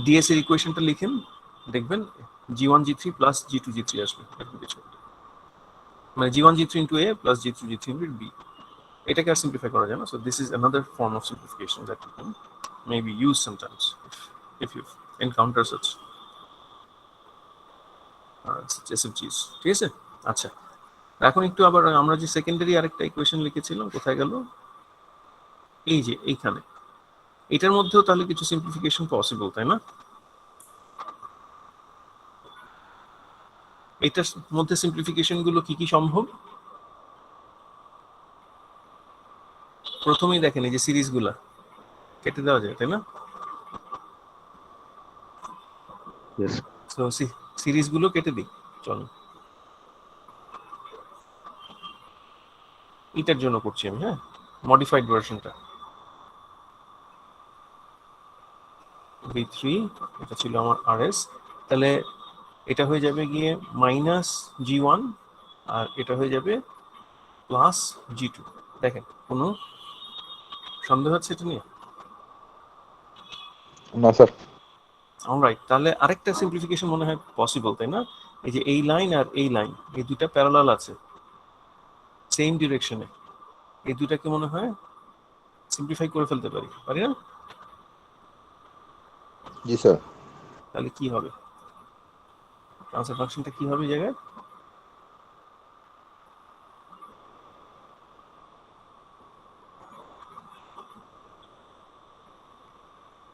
ডিএস এর ইকুয়েশনটা লিখেন, দেখবেন G1 G3 plus G2 G3 আসবে, এরকম কিছু, মানে G1 G3 into A plus G2 G3 into B। এটাকে আর সিম্পলিফাই করা যায় না। So this is another form of simplification that you can maybe use sometimes if you encounter such SFGs। ঠিক আছে, আচ্ছা এখন একটু আবার আমরা যে সেকেন্ডারি আরেকটা ইকুয়েশন লিখেছিলাম, কোথায় গেল? এই যে এইখানে, এটার মধ্যেও তাহলে কিছু সিম্পলিফিকেশন পসিবল, তাই না? এটার মধ্যে সিম্পলিফিকেশন গুলো কি কি সম্ভব? প্রথমেই দেখেন এই যে সিরিজগুলা কেটে দেওয়া যায়, তাই না? Yes. সো সিরিজগুলো কেটে দিই, চলো। এটার জন্য করছি আমি, হ্যাঁ, মডিফাইড ভার্সনটা। v3 এটা ছিল আমার rs, তাহলে এটা হয়ে যাবে গিয়ে -g1 আর এটা হয়ে যাবে +g2। দেখেন কোনো সন্দেহ আছে এটা নিয়ে? না স্যার। অলরাইট, তাহলে আরেকটা সিম্পলিফিকেশন মনে হয় পসিবল, তাই না? এই যে এই লাইন আর এই লাইন, এই দুইটা প্যারালাল আছে সেম ডিরেকশনে, এই দুইটাকে মনে হয় সিম্পলিফাই করে ফেলতে পারি না? জি স্যার। তাহলে কি হবে, ট্রান্সফার ফাংশনটা কি হবে এই জায়গায়?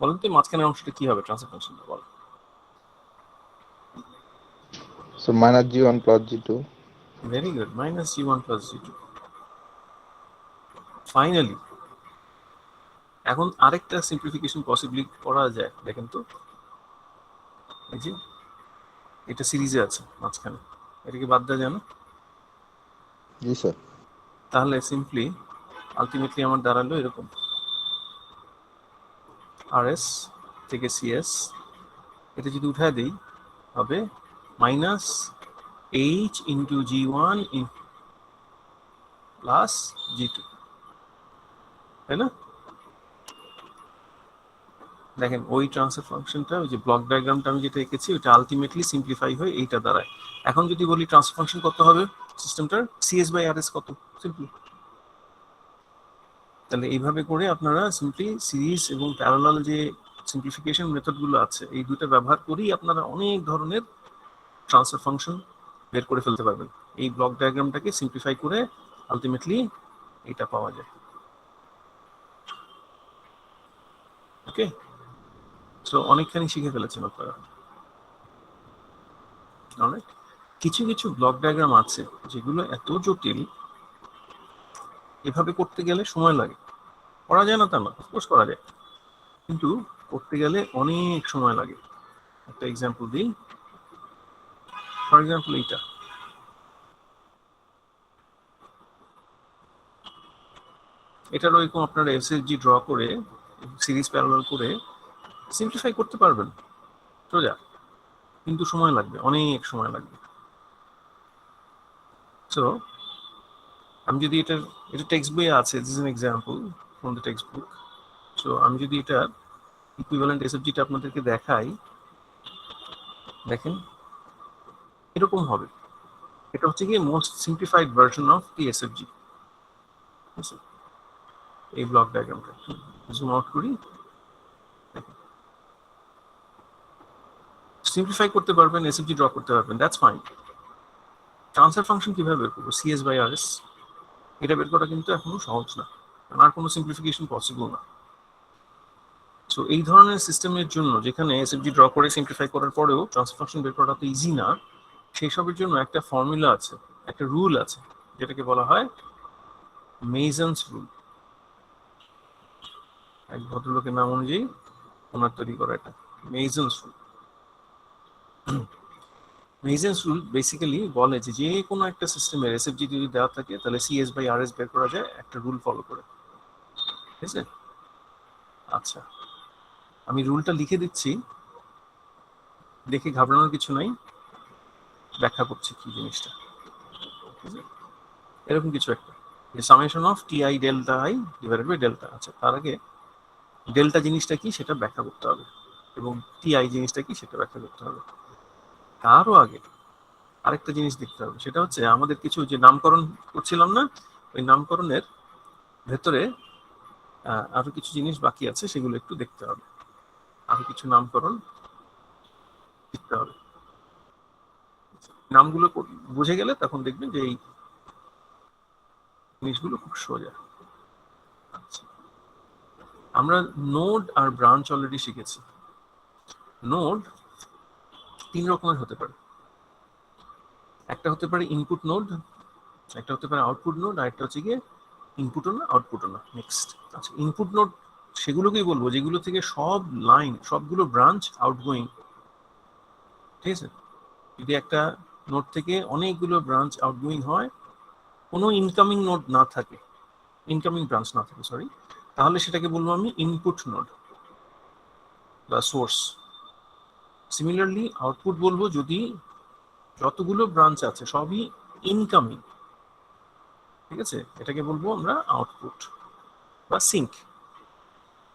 বলেন তো মাঝখানের অংশটা কি হবে ট্রান্সফার ফাংশনটা, বল। So -g1 + g2। Very good, -g1 + g2। Finally এখন আরেকটা সিম্পলিফিকেশন পসিবলি করা যায়, দেখেন তো। এই যে এটা সিরিজে আছে মাঝখানে, এটাকে বাদ দেওয়া যায় না? জি স্যার। তাহলে সিম্পলি আলটিমেটলি আমার দাঁড়ালো এরকম, rs থেকে cs এটা যদি উঠায় দেই হবে -h × g1 + g2, তাই না? দেখেন ওই ট্রান্সফার ফাংশনটা, ওই যে ব্লক ডায়াগ্রামটা আমি যেটা এঁকেছি ওটা আলটিমেটলি সিম্পলিফাই হয়ে এইটা দাঁড়ায়। এখন যদি বলি ট্রান্সফার ফাংশন কত হবে সিস্টেমটার, cs/rs কত, সিম্পলি। তাহলে এইভাবে করে আপনারা সিম্পলি সিরিজ এবং প্যারালাল যে সিম্পলিফিকেশন মেথডগুলো আছে এই দুটো ব্যবহার করেই আপনারা অনেক ধরনের ট্রান্সফার ফাংশন বের করে ফেলতে পারবেন। এই ব্লক ডায়াগ্রামটাকে সিম্পলিফাই করে আলটিমেটলি এটা পাওয়া যায়। ওকে, সো অনেকখানি শিখে ফেলেছেন আপনারা। অলরাইট, কিছু কিছু ব্লক ডায়াগ্রাম আছে যেগুলো এত জটিল, এভাবে করতে গেলে সময় লাগে। করা যায় না তা না, অফকোর্স করা যায়, কিন্তু করতে গেলে অনেক সময় লাগে। একটা এক্সাম্পল দিই, ফর এক্সাম্পল এইটা, এটারও এরকম আপনারা এসএসজি ড্র করে সিরিজ প্যারালাল করে সিম্পলিফাই করতে পারবেন সোজা, কিন্তু সময় লাগবে, অনেক সময় লাগবে। সো আমি যদি এটা টেক্সট বইয়ে আছে, this is an example from the text book. So আমি যদি এটা ইকুইভ্যালেন্ট এসএফজিটা আপনাদেরকে দেখাই, দেখেন এরকম হবে। এটা হচ্ছে কি most simplified version of the SFG. এই ব্লক ডায়াগ্রামটা জুম আউট করি, সিম্পলিফাই করতে পারবেন, এসএফজি ড্র করতে পারবেন, দ্যাটস ফাইন। ট্রান্সফার ফাংশন কিভাবে বের করবো, cs/rs, এটা বের করা কিন্তু এখনো সহজ না, আর কোনো সিম্পলিফিকেশন পসিবল না। সো এই ধরনের সিস্টেমের জন্য যেখানে এসএফজি ড্র করে সিম্পলিফাই করার পরেও ট্রান্সফার ফাংশন বের করা তো ইজি না, সেই সবের জন্য একটা ফর্মুলা আছে, একটা রুল আছে, যেটাকে বলা হয় মেসনস রুল। এক ভদ্রলোকের নাম অনুযায়ী ওনার তৈরি করা এটা মেসনস রুল। মেসনস রুল বেসিক্যালি বলে যে যে কোনো একটা সিস্টেমের এসএফজি যদি দেওয়া থাকে তাহলে cs/rs বের করা যায় একটা রুল ফলো করে, ঠিক আছে? আচ্ছা, আমি রুলটা লিখে দিচ্ছি, দেখে ঘাবড়ানোর কিছু নাই, ব্যাখ্যা করছি কি জিনিসটা। এরকম কিছু একটা, summation of ti delta i divided by delta. আচ্ছা, তার আগে ডেল্টা জিনিসটা কি সেটা ব্যাখ্যা করতে হবে এবং ti জিনিসটা কি সেটা ব্যাখ্যা করতে হবে। তারও আগে আরেকটা জিনিস দেখতে হবে, সেটা হচ্ছে আমাদের কিছু যে নামকরণ করছিলাম না, ওই নামকরণের ভেতরে আরো কিছু জিনিস বাকি আছে, সেগুলো একটু দেখতে হবে। আরো কিছু নামকরণ শিখতে হবে। নামগুলো বুঝে গেলে তখন দেখবেন যে এই জিনিসগুলো খুব সোজা। আচ্ছা, আমরা নোড আর ব্রাঞ্চ অলরেডি শিখেছি। নোড তিন রকমের হতে পারে, একটা হতে পারে ইনপুট নোড, একটা হতে পারে আউটপুট নোড, আর একটা হচ্ছে গিয়ে ইনপুটও না আউটপুটও না, মিক্সড। আচ্ছা, ইনপুট নোড সেগুলোকেই বলবো যেগুলো থেকে সব লাইন, সবগুলো ব্রাঞ্চ আউটগোয়িং, ঠিক আছে? যদি একটা নোড থেকে অনেকগুলো ব্রাঞ্চ আউটগোয়িং হয় কোনো ইনকামিং নোড না থাকে, ইনকামিং ব্রাঞ্চ না থাকে, সরি, তাহলে সেটাকে বলবো আমি ইনপুট নোড বা সোর্স। সিমিলারলি আউটপুট বলবো যদি যতগুলো ব্রাঞ্চ আছে সবই ইনকামিং, ঠিক আছে, এটাকে বলবো আমরা আউটপুট বা সিঙ্ক।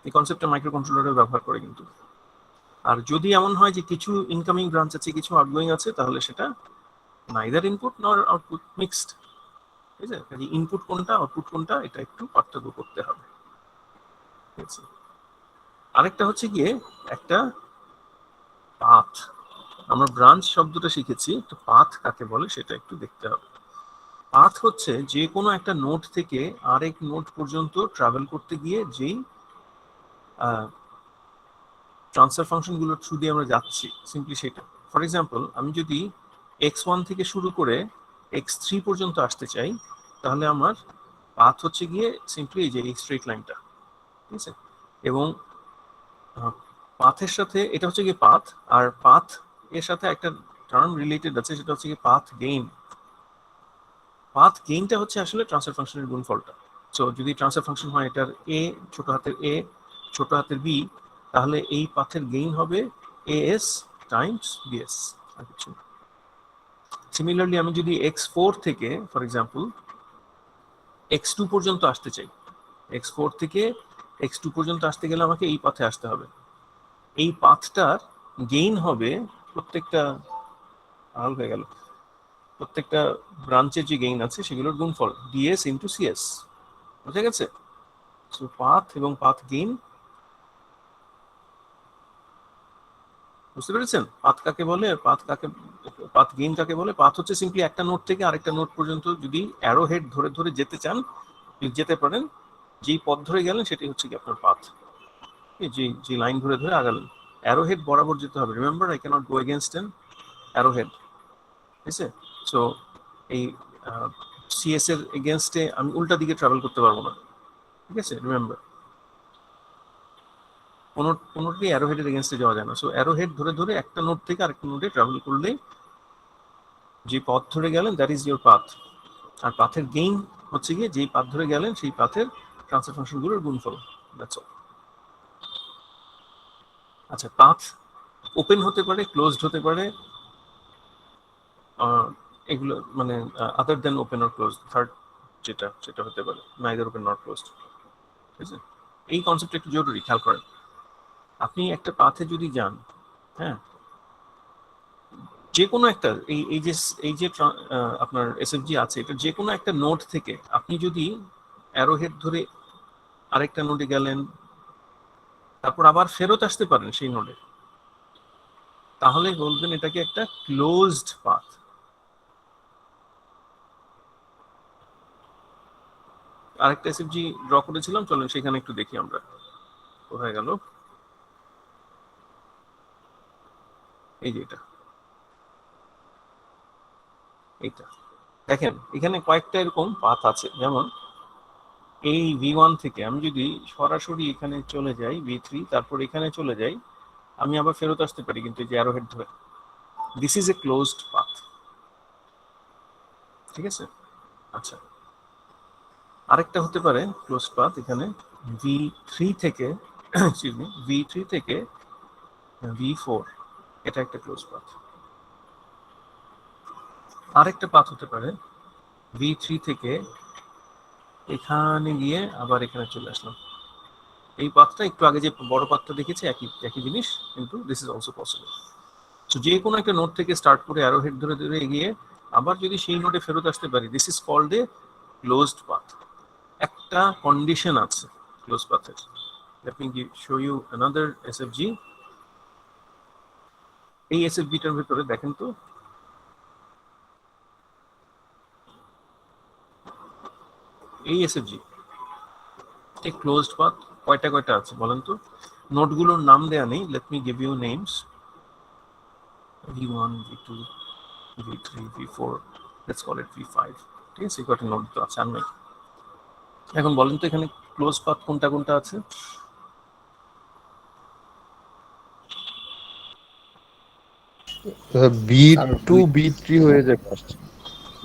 এই কনসেপ্টটা মাইক্রো কন্ট্রোলারে ব্যবহার করে কিন্তু। আর যদি এমন হয় যে কিছু ইনকামিং ব্রাঞ্চ আছে কিছু আউটগোয়িং আছে, তাহলে সেটা নাইদার ইনপুট নর আউটপুট, মিক্সড। ঠিক আছে, কাজে ইনপুট কোনটা আউটপুট কোনটা এটা একটু পার্থক্য করতে হবে। ঠিক আছে, আরেকটা হচ্ছে গিয়ে একটা পাথ। আমরা ব্রাঞ্চ শব্দটা শিখেছি, তো পাথ কাকে বলে সেটা একটু দেখতে হবে। পাথ হচ্ছে যে কোনো একটা নোড থেকে আরেক নোড পর্যন্ত ট্রাভেল করতে গিয়ে যেই ট্রান্সফার ফাংশনগুলোর থ্রু দিয়ে আমরা যাচ্ছি, সিম্পলি সেটা। ফর এক্সাম্পল, আমি যদি x1 থেকে শুরু করে x3 পর্যন্ত আসতে চাই, তাহলে আমার পাথ হচ্ছে গিয়ে সিম্পলি এই যে এই স্ট্রেট লাইনটা, ঠিক আছে। এবং পাথের সাথে এটা হচ্ছে গিয়ে পাথ, আর পাথ এর সাথে একটা টার্ম রিলেটেড আছে, সেটা হচ্ছে গিয়ে পাথ গেইন। পাথ গেইনটা হচ্ছে আসলে ট্রান্সফার ফাংশনের গুণফলটা। সো যদি ট্রান্সফার ফাংশন হয় এটার a ছোট হাতের a ছোট হাতের b, তাহলে এই পাথের গেইন হবে as টাইমস bs, আর কিছু। সিমিলারলি আমি যদি x4 থেকে ফর এক্সাম্পল x2 পর্যন্ত আসতে চাই, x4 থেকে x2 পর্যন্ত আসতে গেলে আমাকে এই পাথে আসতে হবে। এই পাথটার গেইন হবে প্রত্যেকটা আল হয়ে গেল, প্রত্যেকটা ব্রাঞ্চের যে গেইন আছে সেগুলোর গুণফল ds ইন্টু cs, বুঝা গেছে? সো পাথ এবং পাথ গেইন, বুঝতে পেরেছেন? পাথ কাকে বলে, পাথ গেইন কাকে বলে? পাথ হচ্ছে সিম্পলি একটা নোড থেকে আরেকটা নোড পর্যন্ত যদি অ্যারো হেড ধরে ধরে যেতে চান, যেতে পারেন, যেই পথ ধরে গেলেন সেটাই হচ্ছে কি আপনার পাথ। যে লাইন ধরে ধরে আগালেন, অ্যারো হেড বরাবর যেতে হবে। Remember, I cannot go against an arrow head, ঠিক আছে? সো এই সিএস এর এগেইনস্টে আমি উল্টা দিকে ট্রাভেল করতে পারবো না, ঠিক আছে? রিমেম্বার, কোনোটি অ্যারো হেডের এগেইনস্টে যাওয়া যায় না। সো অ্যারো হেড ধরে ধরে একটা নোড থেকে আরেকটা নোডে ট্রাভেল করলেই যে পথ ধরে গেলেন দ্যাট ইজ ইউর পাথ। আর পাথের গেইন হচ্ছে গিয়ে যেই পাথ ধরে গেলেন সেই পাথের ট্রান্সফার ফাংশনগুলোর গুণফল, দ্যাটস অল। আচ্ছা, পাথ ওপেন হতে পারে, ক্লোজড হতে পারে, এগুলো মানে other than open or close, third যেটা সেটা হতে পারে নাইদার ওপেন নট ক্লোজড, ঠিক আছে? এই কনসেপ্টটা একটু জরুরি, খেয়াল করেন। আপনি একটা পাথে যদি যান, হ্যাঁ, যে কোনো একটা এই যে আপনার এসএফজি আছে, এটা যে কোনো একটা নোড থেকে আপনি যদি অ্যারো হেড ধরে আরেকটা নোডে গেলেন, তারপর আবার ফেরত আসতে পারেন সেই নোডে, তাহলে বলবেন এটাকে একটা ক্লোজড পাথ। আরেকটা এসএফজি ড্র করেছিলাম, চলেন সেখানে একটু দেখি আমরা। কোথায় গেল? এই যে এইটা দেখেন, এখানে কয়েকটা এরকম পাথ আছে। যেমন এই V1 থেকে আমি যদি সরাসরি এখানে চলে যাই V3, তারপর এখানে চলে যাই, আমি আবার ফেরত আসতে পারি কিন্তু এই যে অ্যারো হেড ধরে। This is a closed path, ঠিক আছে? আচ্ছা, আরেকটা হতে পারে ক্লোজড পাথ, এখানে V3 থেকে এক্সকিউজ মি V3 থেকে V4, এটা একটা ক্লোজ পাথ। আরেকটা পাথ হতে পারে V3 থেকে এখানে গিয়ে আবার এখানে চলে আসলাম। এই পাথটা একটু আগে যে বড় পাথটা দেখেছি একই জিনিস, কিন্তু this is also possible. So যে কোনো একটা নোড থেকে স্টার্ট করে অ্যারো হেড ধরে ধরে এগিয়ে আবার যদি সেই নোডে ফেরত আসতে পারি, this is called a closed path. একটা কন্ডিশন আছে ক্লোজ পাথের। Let me show you another SFG. এই এসএফজিটার ভিতরে দেখেন তো, এই এসএফজি এই ক্লোজড পাথ কয়টা আছে বলেন তো? নোডগুলোর নাম দেয়া নেই, let me give you names. V1, V2, V3, V4, let's call it V5, ঠিক আছে? কয়টা নোড তো আছে আর নাই। এখন বলেন তো এখানে ক্লোজ পাথ কোনটা কোনটা আছে? B2 B3 হয়ে যায় ফার্স্ট।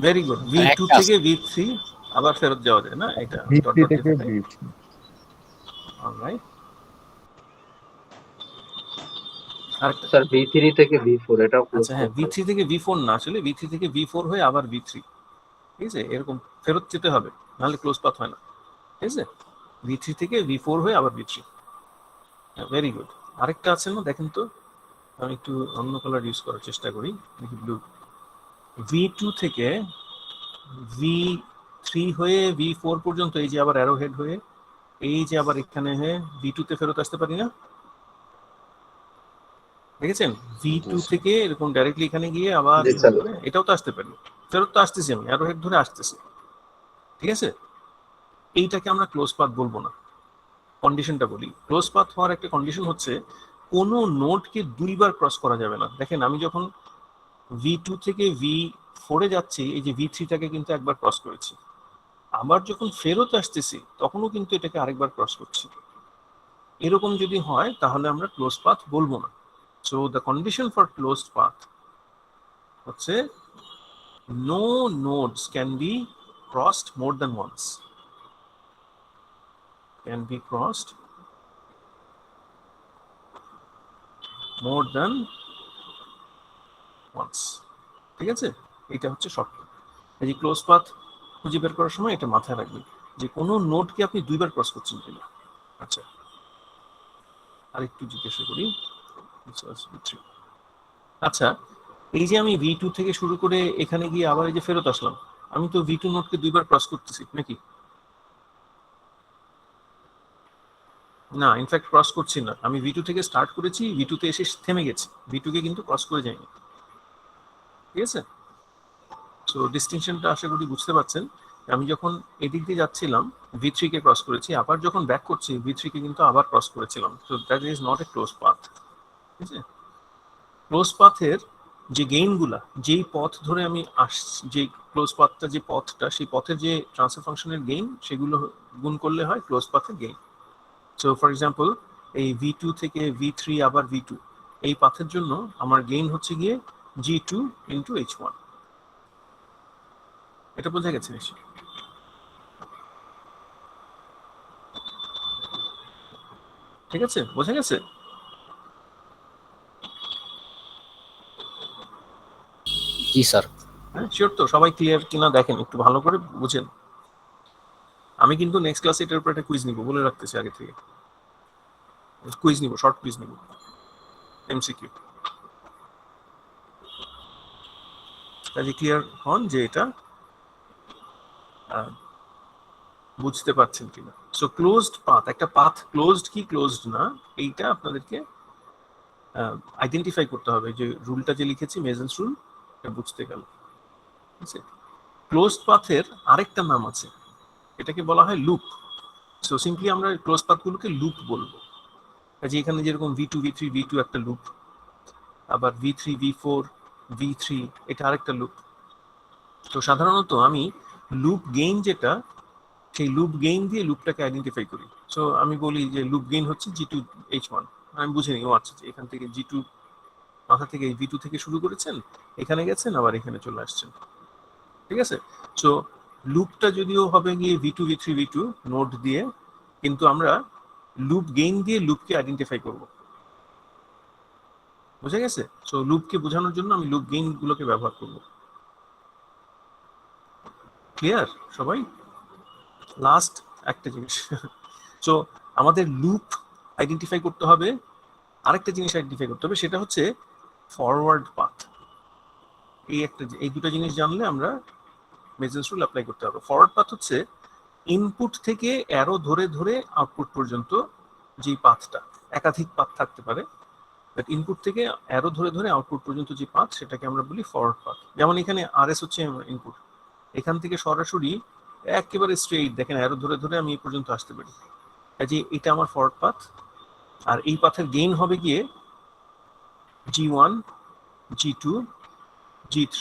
ভেরি গুড, V2 একটা থেকে V3 আবার ফেরত যাওয়া যায় না, এটা ডট V3 ডট থেকে দিয়ে থাকে। V4 অলরাইট, আরেকটা, স্যার V3 থেকে V4 এটাও ক্লোজ আচ্ছা হ্যাঁ, করতে V3 থেকে V4 না, আসলে V3 থেকে V4 হয়ে আবার V3, ঠিক আছে, এরকম ফেরত যেতে হবে, নাহলে ক্লোজ পাথ হয় না, ঠিক আছে। V3 থেকে V4 হয়ে আবার V3, ভেরি গুড। আরেকটা আছে না, দেখেন তো, আমি একটু অন্য কালার ইউজ করার চেষ্টা করি, দেখি ব্লু। V2 থেকে V3 হয়ে V4 পর্যন্ত, এই যে আবার অ্যারো হেড হয়ে, এই যে আবার এখানে হয়ে V2 তে ফেরত আসতে পারি না, দেখেছেন? V2 জি, স্যার। থেকে এরকম ডাইরেক্টলি এখানে গিয়ে আবার জি, স্যার। করে এটাও তো আসতে পারি, ফেরত তো আসতেছি, আমি অ্যারো হেড ধরে আসতেছি, ঠিক আছে। এইটাকে আমরা ক্লোজ পাথ বলবো না, কন্ডিশনটা বলি। ক্লোজ পাথ হওয়ার একটা কন্ডিশন হচ্ছে কোনো নোডকে দুইবার ক্রস করা যাবে না। দেখেন আমি যখন V2 থেকে V4 এ যাচ্ছি, এই যে V3 টাকে কিন্তু একবার ক্রস করেছি, আবার যখন ফেরত আসতেছি তখনও কিন্তু এটাকে আরেকবার ক্রস করছি। এরকম যদি হয় তাহলে আমরা ক্লোজ পাথ বলবো না। So the condition for closed path হচ্ছে no nodes can be crossed more than once, can be crossed more than once, ঠিক আছে। এটা হচ্ছে শর্ত। এই যে ক্লোজ পাথ খুঁজে বের করার সময় এটা মাথায় রাখবেন যে কোনো নোডকে আপনি দুইবার ক্রস করছেন কিনা। আচ্ছা, আরেকটু জিজ্ঞাসা করি। আচ্ছা, এই যে আমি V2 থেকে শুরু করে এখানে গিয়ে আবার এই যে ফেরত আসলাম, আমি তো V2 নোডকে দুইবার ক্রস করতেছি নাকি? না, ইনফ্যাক্ট ক্রস করছি না, আমি V2 থেকে স্টার্ট করেছি, V2 তে এসে থেমে গেছি, V2 কে কিন্তু ক্রস করে যাইনি, ঠিক আছে। সো ডিস্টিংশনটা আশা করি বুঝতে পারছেন। আমি যখন এদিক দিয়ে যাচ্ছিলাম V3 কে ক্রস করেছি, আবার যখন ব্যাক করছি V3 কে কিন্তু আবার ক্রস করেছিলাম। So that is not a close path, ঠিক আছে। ক্লোজ পাথের যে গেইনগুলা, যেই পথ ধরে আমি যে ক্লোজ পাথটা, যে পথটা, সেই পথের যে ট্রান্সফার ফাংশনের গেইন, সেগুলো গুণ করলে হয় ক্লোজ পাথের গেইন। সো ফর এক্সাম্পল, এই V2 থেকে V3 আবার V2, এই পাথের জন্য আমার গেইন হচ্ছে গিয়ে G2 ইন্টু H1। এটা বোঝা গেছে নিশ্চয়ই? ঠিক আছে, বোঝা গেছে? জি স্যার। হ্যাঁ, শিওর তো? সবাই ক্লিয়ার কিনা দেখেন, একটু ভালো করে বুঝেন। আমি কিন্তু নেক্সট ক্লাসে এটার উপর একটা কুইজ নিব, বলে রাখতেছি আগে থেকে। কুইজ নিব, শর্ট কুইজ নিব, এমসিকিউ। কাজে ক্লিয়ার হন যে এটা বুঝতে পারছেন কিনা। সো ক্লোজড পাথ, একটা পাথ ক্লোজড কি ক্লোজড না, এইটা আপনাদেরকে আইডেন্টিফাই করতে হবে। যে রুলটা যে লিখেছি, মেজেন্স রুল, এটা বুঝতে গেল, ঠিক আছে। ক্লোজড পাথের আরেকটা নাম আছে, এটাকে বলা হয় লুপ। সো সিম্পলি আমরা ক্লোজ পাথগুলোকে লুপ বলবো। কাজে এখানে যেরকম V2 V3 V2 একটা লুপ, আবার V3 V4 V3 এটা আরেকটা লুপ। তো সাধারণত আমি লুপ গেইন যেটা, সেই লুপ গেইন দিয়ে লুপটাকে আইডেন্টিফাই করি। সো আমি বলি যে লুপ গেইন হচ্ছে G2 H1, আমি বুঝে নিই, ও আচ্ছা, এখান থেকে G2 মাথা থেকে V2 থেকে শুরু করেছেন, এখানে গেছেন, আবার এখানে চলে আসছেন, ঠিক আছে। সো লুপটা যদিও হবে গিয়ে V2 V3 V2 নোড দিয়ে, কিন্তু আমরা লুপ গেইন দিয়ে লুপকে আইডেন্টিফাই করব, বুঝা গেছে। সো লুপকে বোঝানোর জন্য আমি লুপ গেইন গুলোকে ব্যবহার করব। ক্লিয়ার সবাই? লাস্ট একটা জিনিস, সো আমাদের লুপ আইডেন্টিফাই করতে হবে, আরেকটা জিনিস আইডেন্টিফাই করতে হবে, সেটা হচ্ছে ফরওয়ার্ড পাথ। এই দুটো জিনিস জানলে আমরা মেজেন্স রুল অ্যাপ্লাই করতে হবে। ফরওয়ার্ড পাথ হচ্ছে ইনপুট থেকে অ্যারো ধরে ধরে আউটপুট পর্যন্ত যে পাথটা, একাধিক পাথ থাকতে পারে, বাট ইনপুট থেকে অ্যারো ধরে ধরে আউটপুট পর্যন্ত যে পাথ, সেটাকে আমরা বলি ফরওয়ার্ড পাথ। যেমন এখানে RS হচ্ছে ইনপুট, এখান থেকে সরাসরি একেবারে স্ট্রেইট দেখেন অ্যারো ধরে ধরে আমি এই পর্যন্ত আসতে পারি, কাজে এটা আমার ফরওয়ার্ড পাথ। আর এই পাথের গেইন হবে গিয়ে G1 G2 G3,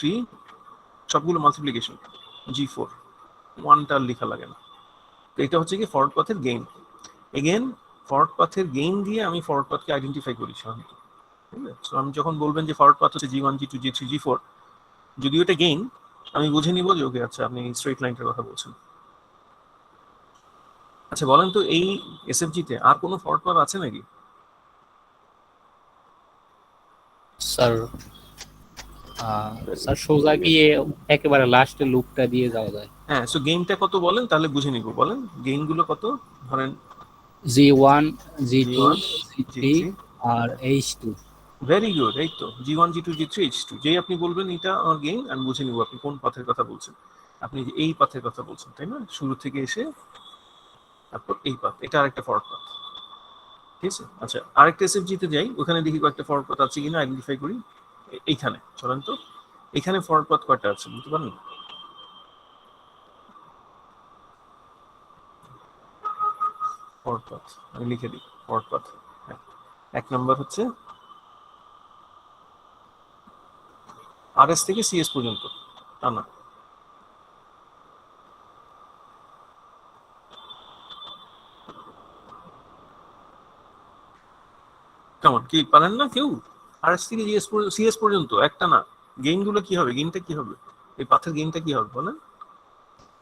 সবগুলো মাল্টিপ্লিকেশন, G4, ওয়ানটা লেখা লাগে না। তো এটা হচ্ছে কি ফরওয়ার্ড পাথের গেইন। এগেন ফরওয়ার্ড পাথের গেইন দিয়ে আমি ফরওয়ার্ড পাথকে আইডেন্টিফাই করি সাধারণত, ঠিক আছে। সো আমি যখন বলবেন যে ফরওয়ার্ড পাথ হচ্ছে G1 G2 G3 G4, যদিও এটা গেইন, আমি বুঝে নিব যে ওকে আচ্ছা আপনি স্ট্রেট লাইনটার কথা বলছেন। আচ্ছা বলেন তো এই এসএফজিতে আর কোনো ফরওয়ার্ড পাথ আছে নাকি? স্যার স্যার সোজা গিয়ে একেবারে লাস্টে লুপটা দিয়ে যাওয়া যায়। হ্যাঁ, সো গেইনটা কত বলেন তাহলে বুঝে নিব। বলেন গেইন গুলো কত? ধরেন G1 G2 G1 G3 G3 আর H2। ভেরি গুড, এই তো G1 G2 G3 H2। যেই আপনি বলবেন এটা আমার গেইন, আমি বুঝে নিব আপনি কোন পাথের কথা বলছেন। আপনি যে এই পাথের কথা বলছেন তাই না, শুরু থেকে এসে তারপর এই পাথ, এটা আরেকটা ফরওয়ার্ড পাথ। ঠিক আছে, আচ্ছা আরেকটা এসএফজিতে যাই, ওখানে দেখি কয়েকটা ফরওয়ার্ড পাথ আছে কিনা আইডেন্টিফাই করি। এইখানে চলেন তো, এখানে ফরওয়ার্ড পাথ কয়টা আছে বলতে পারেন? ফরওয়ার্ড পাথ আমি লিখে দিই। ফরওয়ার্ড পাথ এক নম্বর হচ্ছে আরএস থেকে সিএস পর্যন্ত, তা না কেমন কি পারেন না কেউ? আরএস থেকে সিএস পর্যন্ত একটা না, গেইন গুলো কি হবে? গেইনটা কি হবে? এই পাথের গেইনটা কি হবে বলেন?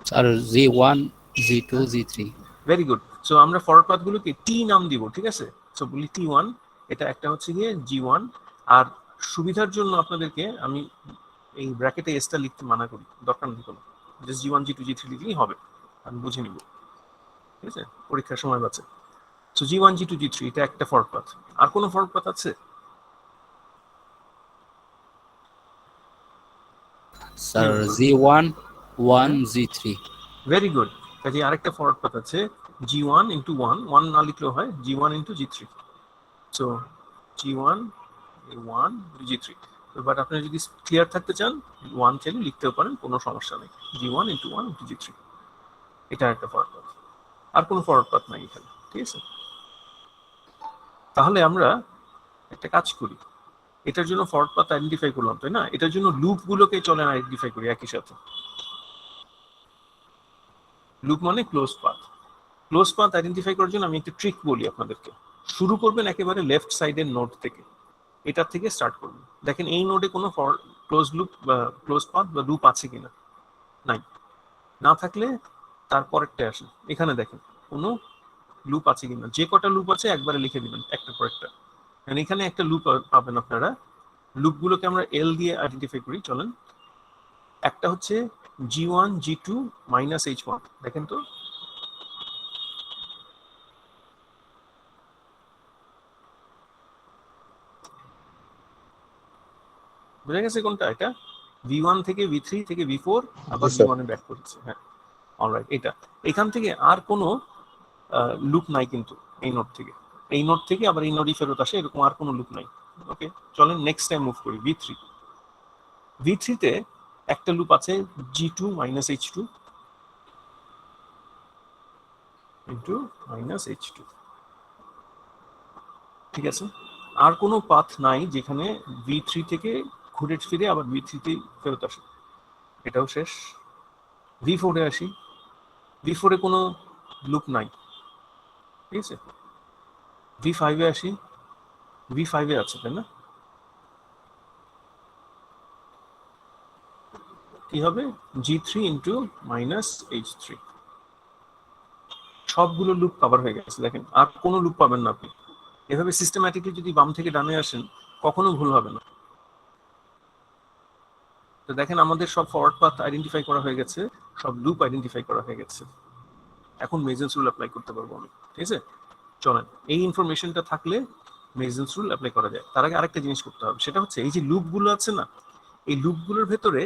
Sir G1 G2 G3। Very good. So আমরা ফরওয়ার্ড পাথ গুলোকে টি নাম দিব, ঠিক আছে? সো বলি T1, এটা একটা হচ্ছে গিয়ে G1। আর সুবিধার জন্য আপনাদেরকে আমি এই ব্র্যাকেটে এসটা লিখতে মানা করি, দরকার নেই কোনো, জাস্ট G1 G2 G3 লিখলেই হবে, আমি বুঝে নিব। ঠিক আছে, পরীক্ষার সময় বাঁচে। সো G1 G2 G3 এটা একটা ফরওয়ার্ড পাথ। আর কোনো ফরওয়ার্ড পাথ আছে? Sir G1 1 G3। Very good. কাজে আরেকটা ফরওয়ার্ড পাথ আছে G1 into 1, 1 না লিখলেও হয়, G1 into G3। So G1 1 G3। But আপনি যদি ক্লিয়ার থাকতে চান 1 চাইলে লিখতেও পারেন, কোনো সমস্যা নেই। G1 into 1 into G3 এটা একটা ফরওয়ার্ড পাথ। আর কোনো ফরওয়ার্ড পাথ নাই এখানে, ঠিক আছে? তাহলে আমরা একটা কাজ করি, এটার জন্য ফরওয়ার্ড পাথ আইডেন্টিফাই করলাম তাই না, এটার জন্য লুপ গুলোকে চলেন আইডেন্টিফাই করি একই সাথে। লুপ মানে close path. Close path identify করার জন্য আমি একটা ট্রিক বলি আপনাদেরকে। শুরু করবেন একেবারে লেফট সাইডের নোড থেকে, এটা থেকে স্টার্ট করবেন। দেখেন এই নোডে কোনো ক্লোজ লুপ বা ক্লোজ পাথ বা লুপ আছে কিনা, নাই। না থাকলে তারপরেরটা আসেন, এখানে দেখেন কোনো লুপ আছে কিনা। যে কটা লুপ আছে একবারে লিখে দিবেন একটা পর একটা। এখানে একটা লুপ পাবেন আপনারা। লুপগুলোকে আমরা এল দিয়ে আইডেন্টিফাই করি, চলেন। একটা হচ্ছে G1 G2 মাইনাস H1, দেখেন তো বুঝা গেছে কোনটা? এটা V1 থেকে V3 থেকে V4 আবার জি, স্যার। V1 এ ব্যাক করেছে। হ্যাঁ, অলরাইট। এটা এখান থেকে আর কোনো লুপ নাই কিন্তু এই নোড থেকে আবার এই নোডই ফেরত আসে, এরকম আর কোনো লুপ নাই। ওকে, চলেন নেক্সট টাইম মুভ করি V3 তে একটা লুপ আছে G2 minus H2 into minus H2, ঠিক আছে? আর কোনো পাথ নাই যেখানে V3 থেকে ঘুরে ফিরে আবার V3 তে ফেরত আসে, এটাও শেষ। V4 এ আসি, V4 এ কোনো লুপ নাই, ঠিক আছে? V5 এ আসি, V5 এ আছে তাই না? কি হবে? G3 into minus H3। সবগুলো লুপ কভার হয়ে গেছে, দেখেন আর কোনো লুপ পাবেন না আপনি। এভাবে সিস্টেম্যাটিকলি যদি বাম থেকে ডানে আসেন কখনো ভুল হবে না। তো দেখেন আমাদের সব ফরওয়ার্ড পাথ আইডেন্টিফাই করা হয়ে গেছে, সব লুপ আইডেন্টিফাই করা হয়ে গেছে। এখন মেজেন্স রুল অ্যাপ্লাই করতে পারবো আমি, ঠিক আছে? চলেন, এই ইনফরমেশনটা থাকলে মেজেন্স রুল অ্যাপ্লাই করা যায়। তার আগে আরেকটা জিনিস করতে হবে, সেটা হচ্ছে এই যে লুপগুলো আছে না, এই লুপগুলোর ভেতরে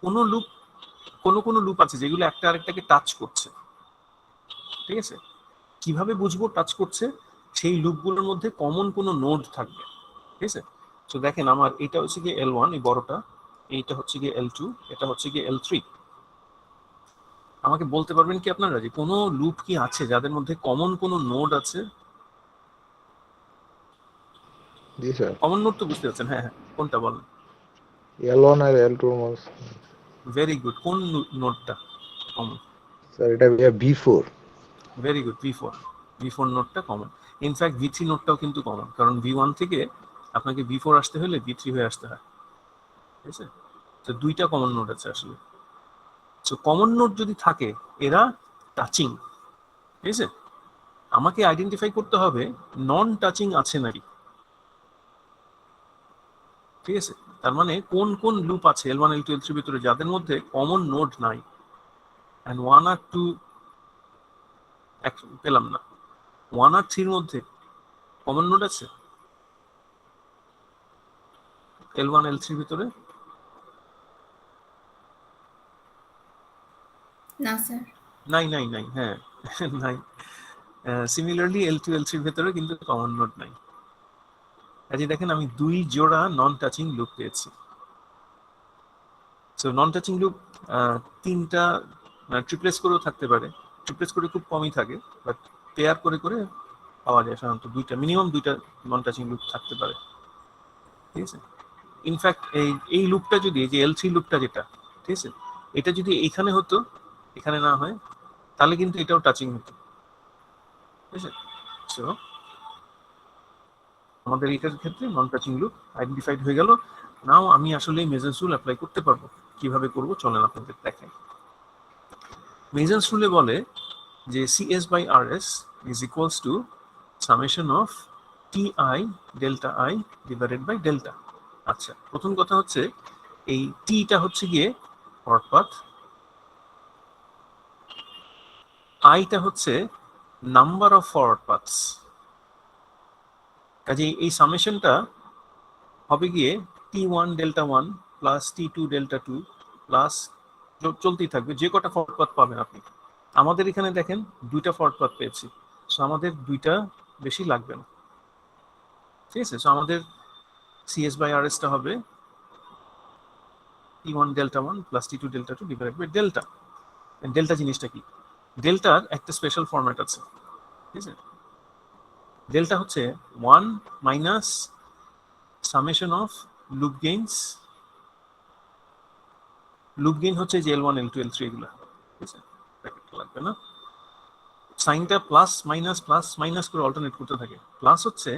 কোনো লুপ আছে যেগুলো একটা আরেকটাকে টাচ করছে, ঠিক আছে? কিভাবে বুঝবো টাচ করছে? সেই লুপগুলোর মধ্যে কমন কোনো নোড থাকবে, ঠিক আছে? তো দেখেন আমার এটা হচ্ছে গিয়ে L1 এই বড়টা, এইটা হচ্ছে গিয়ে L2, এটা হচ্ছে গিয়ে L3। আমাকে বলতে পারবেন কি আপনারা যে কোনো লুপ কি আছে যাদের মধ্যে কমন কোনো নোড আছে? জি স্যার। কমন নোড তো বুঝতে পারছেন, হ্যাঁ হ্যাঁ, কোনটা বলেন? L1 আর L2 এর মধ্যে ভেরি গুড, কোন নোডটা কমন? স্যার এটা V4। ভেরি গুড, V4 নোডটা কমন। ইনফ্যাক্ট V3 নোডটাও কিন্তু কমন, কারণ V1 থেকে আপনাকে V4 আসতে হলে V3 হয়ে আসতে হয়, ঠিক আছে? তো দুইটা কমন নোড আছে আসলে। তো কমন নোড যদি থাকে এরা টাচিং, ঠিক আছে? আমাকে আইডেন্টিফাই করতে হবে নন টাচিং আছে নাকি, ঠিক আছে? তার মানে কোন কোন লুপ আছে L1 L2 L3 ভিতরে যাদের মধ্যে কমন নোড নাই, এন্ড 1 আর 2 পেলাম না, 1 আর 3 এর মধ্যে কমন নোড আছে L1 L3 ভিতরে? না স্যার। নাই নাই নাই, হ্যাঁ নাই। সিমিলারলি L2 L3 এর ভিতরে কিন্তু কমন নোড নাই। কাজে দেখেন আমি 2 জোড়া নন টাচিং লুপ পেয়েছি। সো নন টাচিং লুপ 3টা ট্রিপ্লেস করেও থাকতে পারে, ট্রিপ্লেস করে খুব কমই থাকে, বাট পেয়ার করে করে পাওয়া যায় সাধারণত দুইটা, মিনিমাম 2টা নন টাচিং লুপ থাকতে পারে, ঠিক আছে? ইনফ্যাক্ট এই লুপটা যদি, এই যে L3 লুপটা যেটা, ঠিক আছে, এটা যদি এখানে হতো, এখানে না হয়, তাহলে কিন্তু এটাও টাচিং হতো, ঠিক আছে? সো আমাদের এটার ক্ষেত্রে নন টাচিং লুপ আইডেন্টিফাইড হয়ে গেল। নাও আমি আসলে মেজেন্স রুল অ্যাপ্লাই করতে পারবো। কিভাবে করব চলেন আপনাদের দেখাই। মেজেন্স রুলে বলে যে CS by RS is equals to summation of TI delta I divided by delta। আচ্ছা, প্রথম কথা হচ্ছে এই টিটা হচ্ছে গিয়ে ফরওয়ার্ড পাথ, আইটা হচ্ছে নাম্বার অফ ফরওয়ার্ড পাথস। কাজে এই সামেশনটা হবে গিয়ে T1 delta 1 plus T2 delta 2 plus চলতেই থাকবে, যে কটা ফরওয়ার্ড পাথ পাবেন আপনি। আমাদের এখানে দেখেন 2টা ফরওয়ার্ড পাথ পেয়েছি, সো আমাদের 2টা বেশি লাগবে না, ঠিক আছে? সো আমাদের CS by RS টা হবে T1 delta 1 plus T2 delta 2 divided by delta. Delta জিনিসটা কি? ডেল্টার একটা স্পেশাল ফরম্যাট আছে, ঠিক আছে? ডেল্টা হচ্ছে 1 minus summation of loop gains. Loop gain হচ্ছে যে L1 L2 L3 এগুলা, ঠিক আছে? ব্র্যাকেটটা লাগবে না, সাইনটা প্লাস মাইনাস করে অল্টারনেট করতে থাকে। প্লাস হচ্ছে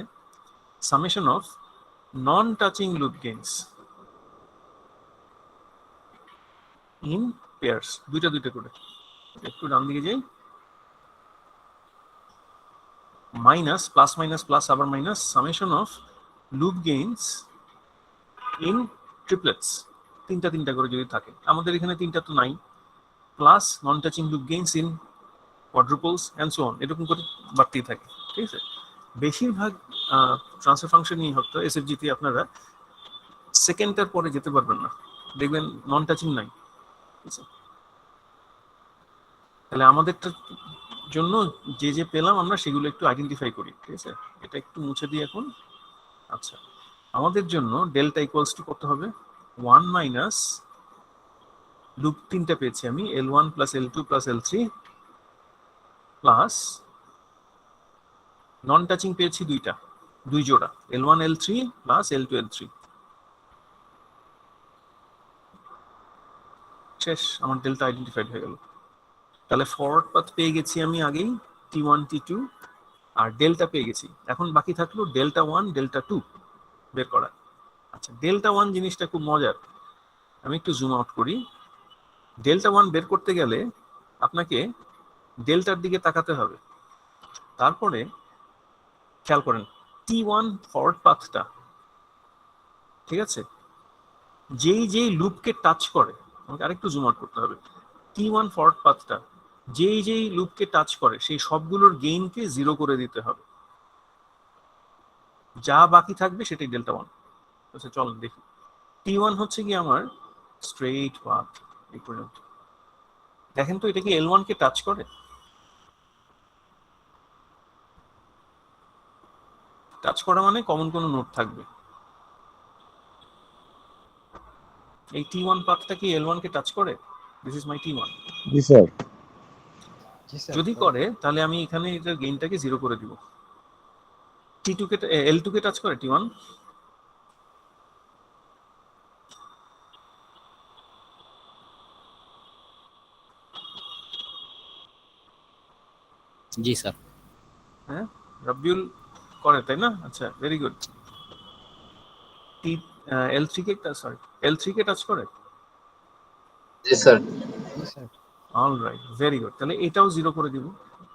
summation of non touching loop gains in pairs, দুইটা করে। একটু ডান দিকে যাই, মাইনাস প্লাস আবার minus summation of loop gains in triplets, তিনটা করে যদি থাকে, আমাদের এখানে 3টা তো নাই, plus non touching loop gains in quadruples and so on, এরকম করে বাড়তেই থাকে, ঠিক আছে? বেশিরভাগ ট্রান্সফার ফাংশন নিয়ে হতো এসএফজিতে আপনারা সেকেন্ডটার পরে যেতে পারবেন না, দেখবেন নন টাচিং নাই, ঠিক আছে? তাহলে আমাদেরটার জন্য যে পেলাম আমরা সেগুলো একটু আইডেন্টিফাই করি, ঠিক আছে? এটা একটু মুছে দিই এখন। আচ্ছা, আমাদের জন্য ডেল্টা ইকুয়ালস টু কত হবে? 1 মাইনাস লুপ 3টা পেয়েছি আমি, L1 plus L2 plus L3 plus non touching পেয়েছি 2 জোড়া, L1 L3 plus L2 L3। শেষ, আমার ডেল্টা আইডেন্টিফাইড হয়ে গেল। তাহলে ফরওয়ার্ড পাথ পেয়ে গেছি আমি আগেই, T1 T2, আর ডেল্টা পেয়ে গেছি। এখন বাকি থাকলো ডেল্টা 1 ডেল্টা 2 বের করা। আচ্ছা, ডেল্টা 1 জিনিসটা খুব মজার, আমি একটু জুম আউট করি। ডেল্টা 1 বের করতে গেলে আপনাকে ডেল্টার দিকে তাকাতে হবে, তারপরে খেয়াল করেন T1 ফরওয়ার্ড পাথটা, ঠিক আছে, যেই লুপকে টাচ করে, আমাকে আরেকটু জুম আউট করতে হবে, T1 ফরওয়ার্ড পাথটা যেই লুপকে টাচ করে সেই সবগুলোর গেইনকে 0 করে দিতে হবে, যা বাকি থাকবে সেটাই ডেল্টা 1। আচ্ছা চলেন দেখি, T1 হচ্ছে কি আমার স্ট্রেইট পাথ এই পর্যন্ত। দেখেন তো এটা কি L1 কে টাচ করে? টাচ করা মানে কমন কোনো নোড থাকবে। এই T1 পাথটা কি L1 কে টাচ করে? This is my T1। G sir. যদি করে তাহলে আমি এখানে এটার গেইনটাকে 0 করে দিব। T2 কে L2 কে টাচ করে T1? জি স্যার। হ্যাঁ, রাব্বিউল করে তাই না? আচ্ছা, ভেরি গুড। L3 কে টাচ করে? জি স্যার। জি স্যার। Alright, very good. তাহলে এটাও 0 করে দিব,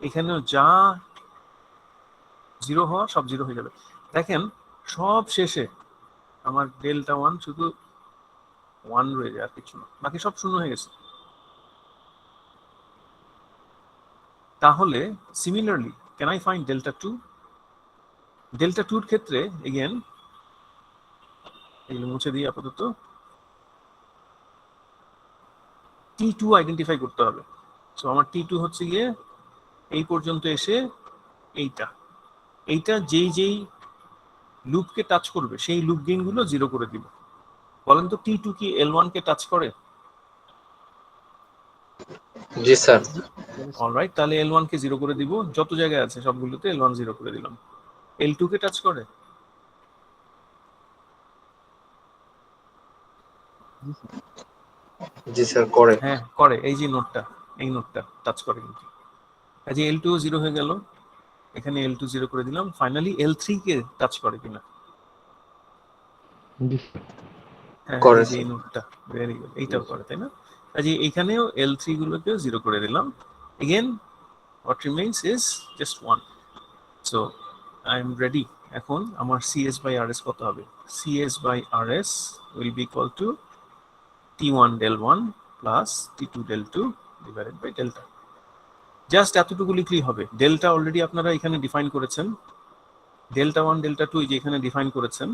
এখানেও যা 0 হওয়া সব 0 হয়ে যাবে। দেখেন সব শেষে আমার ডেল্টা 1 শুধু 1 রয়ে যায়, আর কিছু না, বাকি সব শূন্য হয়ে গেছে। তাহলে similarly can I find delta 2? Delta 2 এর ক্ষেত্রে এগেন এগুলো মুছে দিয়ে আপাতত T2 আইডেন্টিফাই করতে হবে। সো আমার T2 হচ্ছে গিয়ে এই পর্যন্ত এসে এইটা এইটা যেই যেই লুপকে টাচ করবে সেই লুপ গেইন গুলো 0 করে দিব। বলেন তো T2 কি L1 কে টাচ করে? জি স্যার। অলরাইট, তাহলে L1 কে 0 করে দিব, যত জায়গায় আছে সবগুলোতে L1 0 করে দিলাম। L2 কে টাচ করে? জি স্যার করে। হ্যাঁ করে, এই যে নোটটা, এই নোটটা টাচ করে কিন্তু। কাজে L2 0 হয়ে গেল, এখানে L2 0 করে দিলাম। ফাইনালি L3 কে টাচ করে কিনা? জি হ্যাঁ করে এই যে এই স্যার। নোটটা, ভেরি গুড, এইটাও করে, তাই না? কাজে এখানেও L3 গুলোকেও 0 করে দিলাম। Again what remains is just 1. So I am ready. এখন আমার CS by RS কত হবে? CS by RS will be equal to T1 del 1 plus T2 del 2 divided by delta. Just এতটুকু লিখলেই হবে। ডেল্টা অলরেডি আপনারা এখানে ডিফাইন করেছেন, ডেল্টা 1 ডেল্টা 2 এই যে এখানে ডিফাইন করেছেন,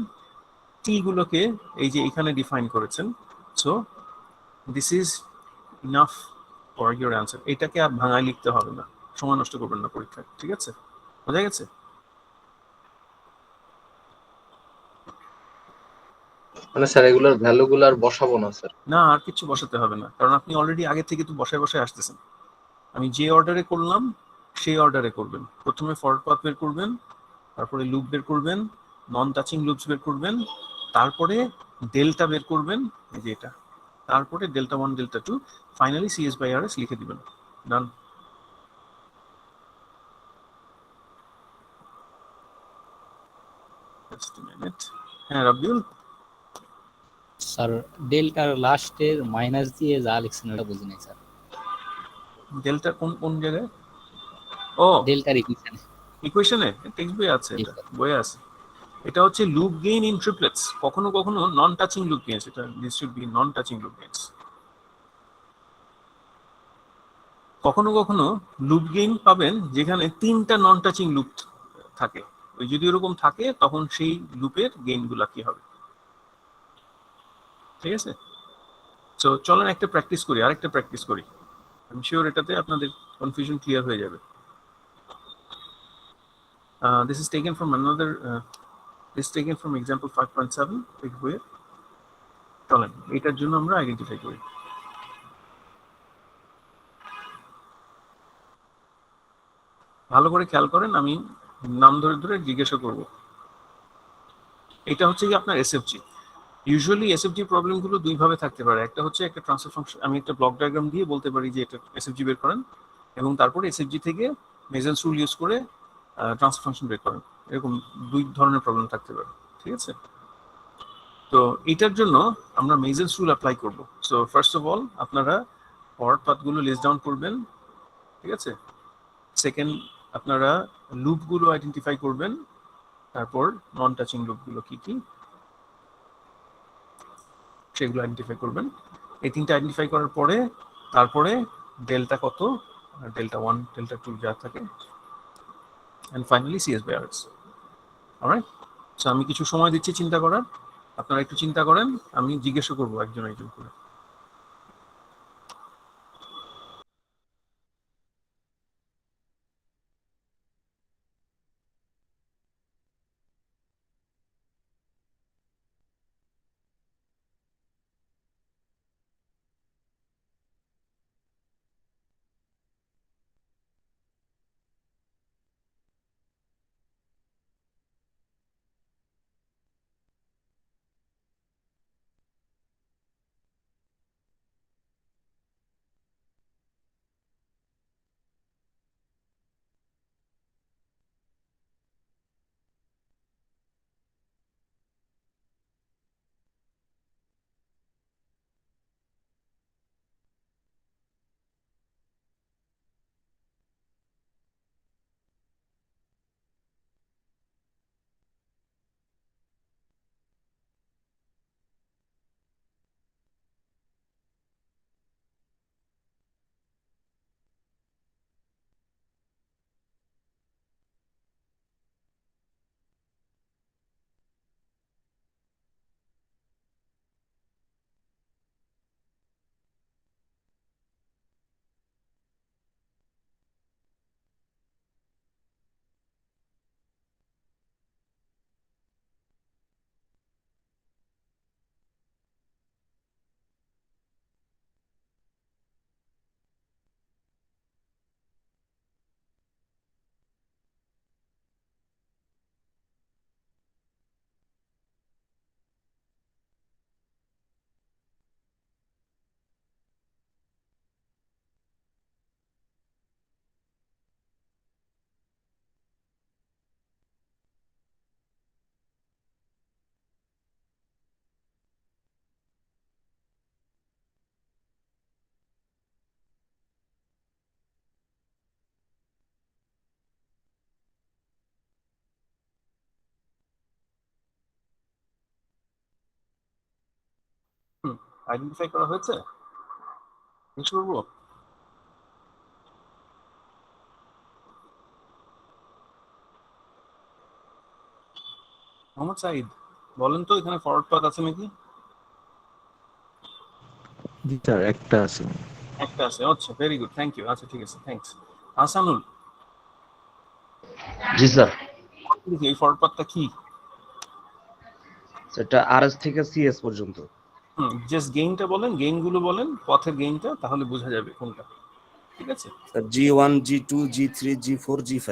টি গুলোকে এই যে এখানে ডিফাইন করেছেন। So this is enough for your answer. এটাকে আর ভাঙায় লিখতে হবে না, সময় নষ্ট করবেন না পরীক্ষায়, ঠিক আছে? বোঝা গেছে? মানে স্যার এগুলোর ভ্যালু গুলো আর বসাবো না স্যার? না, আর কিছু বসাতে হবে না, কারণ আপনি অলরেডি আগে থেকে তো বসায় বসায় আসতেছেন। আমি যে অর্ডারে করলাম সেই অর্ডারে করবেন। প্রথমে ফরওয়ার্ড পাথ বের করবেন, তারপরে লুপ বের করবেন, নন টাচিং লুপস বের করবেন, তারপরে ডেল্টা বের করবেন, এই যে এটা, তারপরে delta 1 delta 2, finally CS by RS লিখে দিবেন। ডান। Just a minute. হ্যাঁ রাবিউল, স্যার ডেল্টার লাস্টের মাইনাস দিয়ে যা লিখছেন ওটা বুঝি নাই স্যার। ডেল্টা কোন কোন জায়গায়? ও ডেল্টার ইকুয়েশনে। ইকুয়েশনে, টেক্সট বই আছে, জি এটা স্যার। বইয়ে আছে। এটা হচ্ছে লুপ গেইন ইন ট্রিপলেটস। কখনো কখনো নন টাচিং লুপ গেইনস, এটা this should be non touching loop gains. কখনো কখনো লুপ গেইন পাবেন যেখানে 3টা নন টাচিং লুপ থাকে। ওই যদি ওরকম থাকে তখন সেই লুপের গেইন গুলা কি হবে, ঠিক আছে? তো চলেন একটা প্র্যাকটিস করি, আরেকটা প্র্যাকটিস করি। আমি শিওর এটাতে আপনাদের কনফিউশন ক্লিয়ার হয়ে যাবে। This is taken from another, this taken from example 5.7 text বইয়ের। চলেন এটার জন্য আমরা আইডেন্টিফাই করি। ভালো করে খেয়াল করেন, আমি নাম ধরে ধরে জিজ্ঞাসা করব। এটা হচ্ছে কি আপনার এসএফজি। ইউজুয়ালি এসএফজি প্রবলেমগুলো দুই ভাবে থাকতে পারে। একটা হচ্ছে একটা ট্রান্সফার ফাংশন, আমি একটা ব্লক ডায়াগ্রাম দিয়ে বলতে পারি যে এটা এসএফজি বের করেন, এবং তারপরে এসএফজি থেকে মেজেন্স রুল ইউজ করে ট্রান্সফার ফাংশন বের করেন। এরকম দুই ধরনের প্রবলেম থাকতে পারে, ঠিক আছে? তো এটার জন্য আমরা মেজেন্স রুল অ্যাপ্লাই করব। সো ফার্স্ট অফ অল আপনারা ফরওয়ার্ড পাথগুলো লিস্ট ডাউন করবেন, ঠিক আছে? সেকেন্ড, আপনারা লুপগুলো আইডেন্টিফাই করবেন, তারপর নন টাচিং লুপগুলো কি কি সেগুলো আইডেন্টিফাই করবেন। এই তিনটা আইডেন্টিফাই করার পরে তারপরে ডেল্টা কত, ডেল্টা 1 ডেল্টা 2 যা থাকে, and finally CS by RS। Alright, so আমি কিছু সময় দিচ্ছি চিন্তা করার, আপনারা একটু চিন্তা করেন, আমি জিজ্ঞাসা করবো একজন একজন করে। আইডেন্টিফাই করা হয়েছে? জিজ্ঞেস করবো? মোহাম্মদ সাইদ, বলেন তো এখানে ফরওয়ার্ড পাথ আছে নাকি? জি স্যার, একটা আছে। একটা আছে, আচ্ছা ভেরি গুড, থ্যাংক ইউ। আচ্ছা ঠিক আছে, থ্যাঙ্কস। আসানুল, জি স্যার, দেখি এই ফরওয়ার্ড পাথটা কি? এটা আরএস থেকে সিএস পর্যন্ত। জাস্ট গেইনটা বলেন, গেইনগুলো বলেন, পথের গেইনটা, তাহলে বোঝা যাবে কোনটা। ঠিক আছে, sir G1 G2 G3 G4 G5।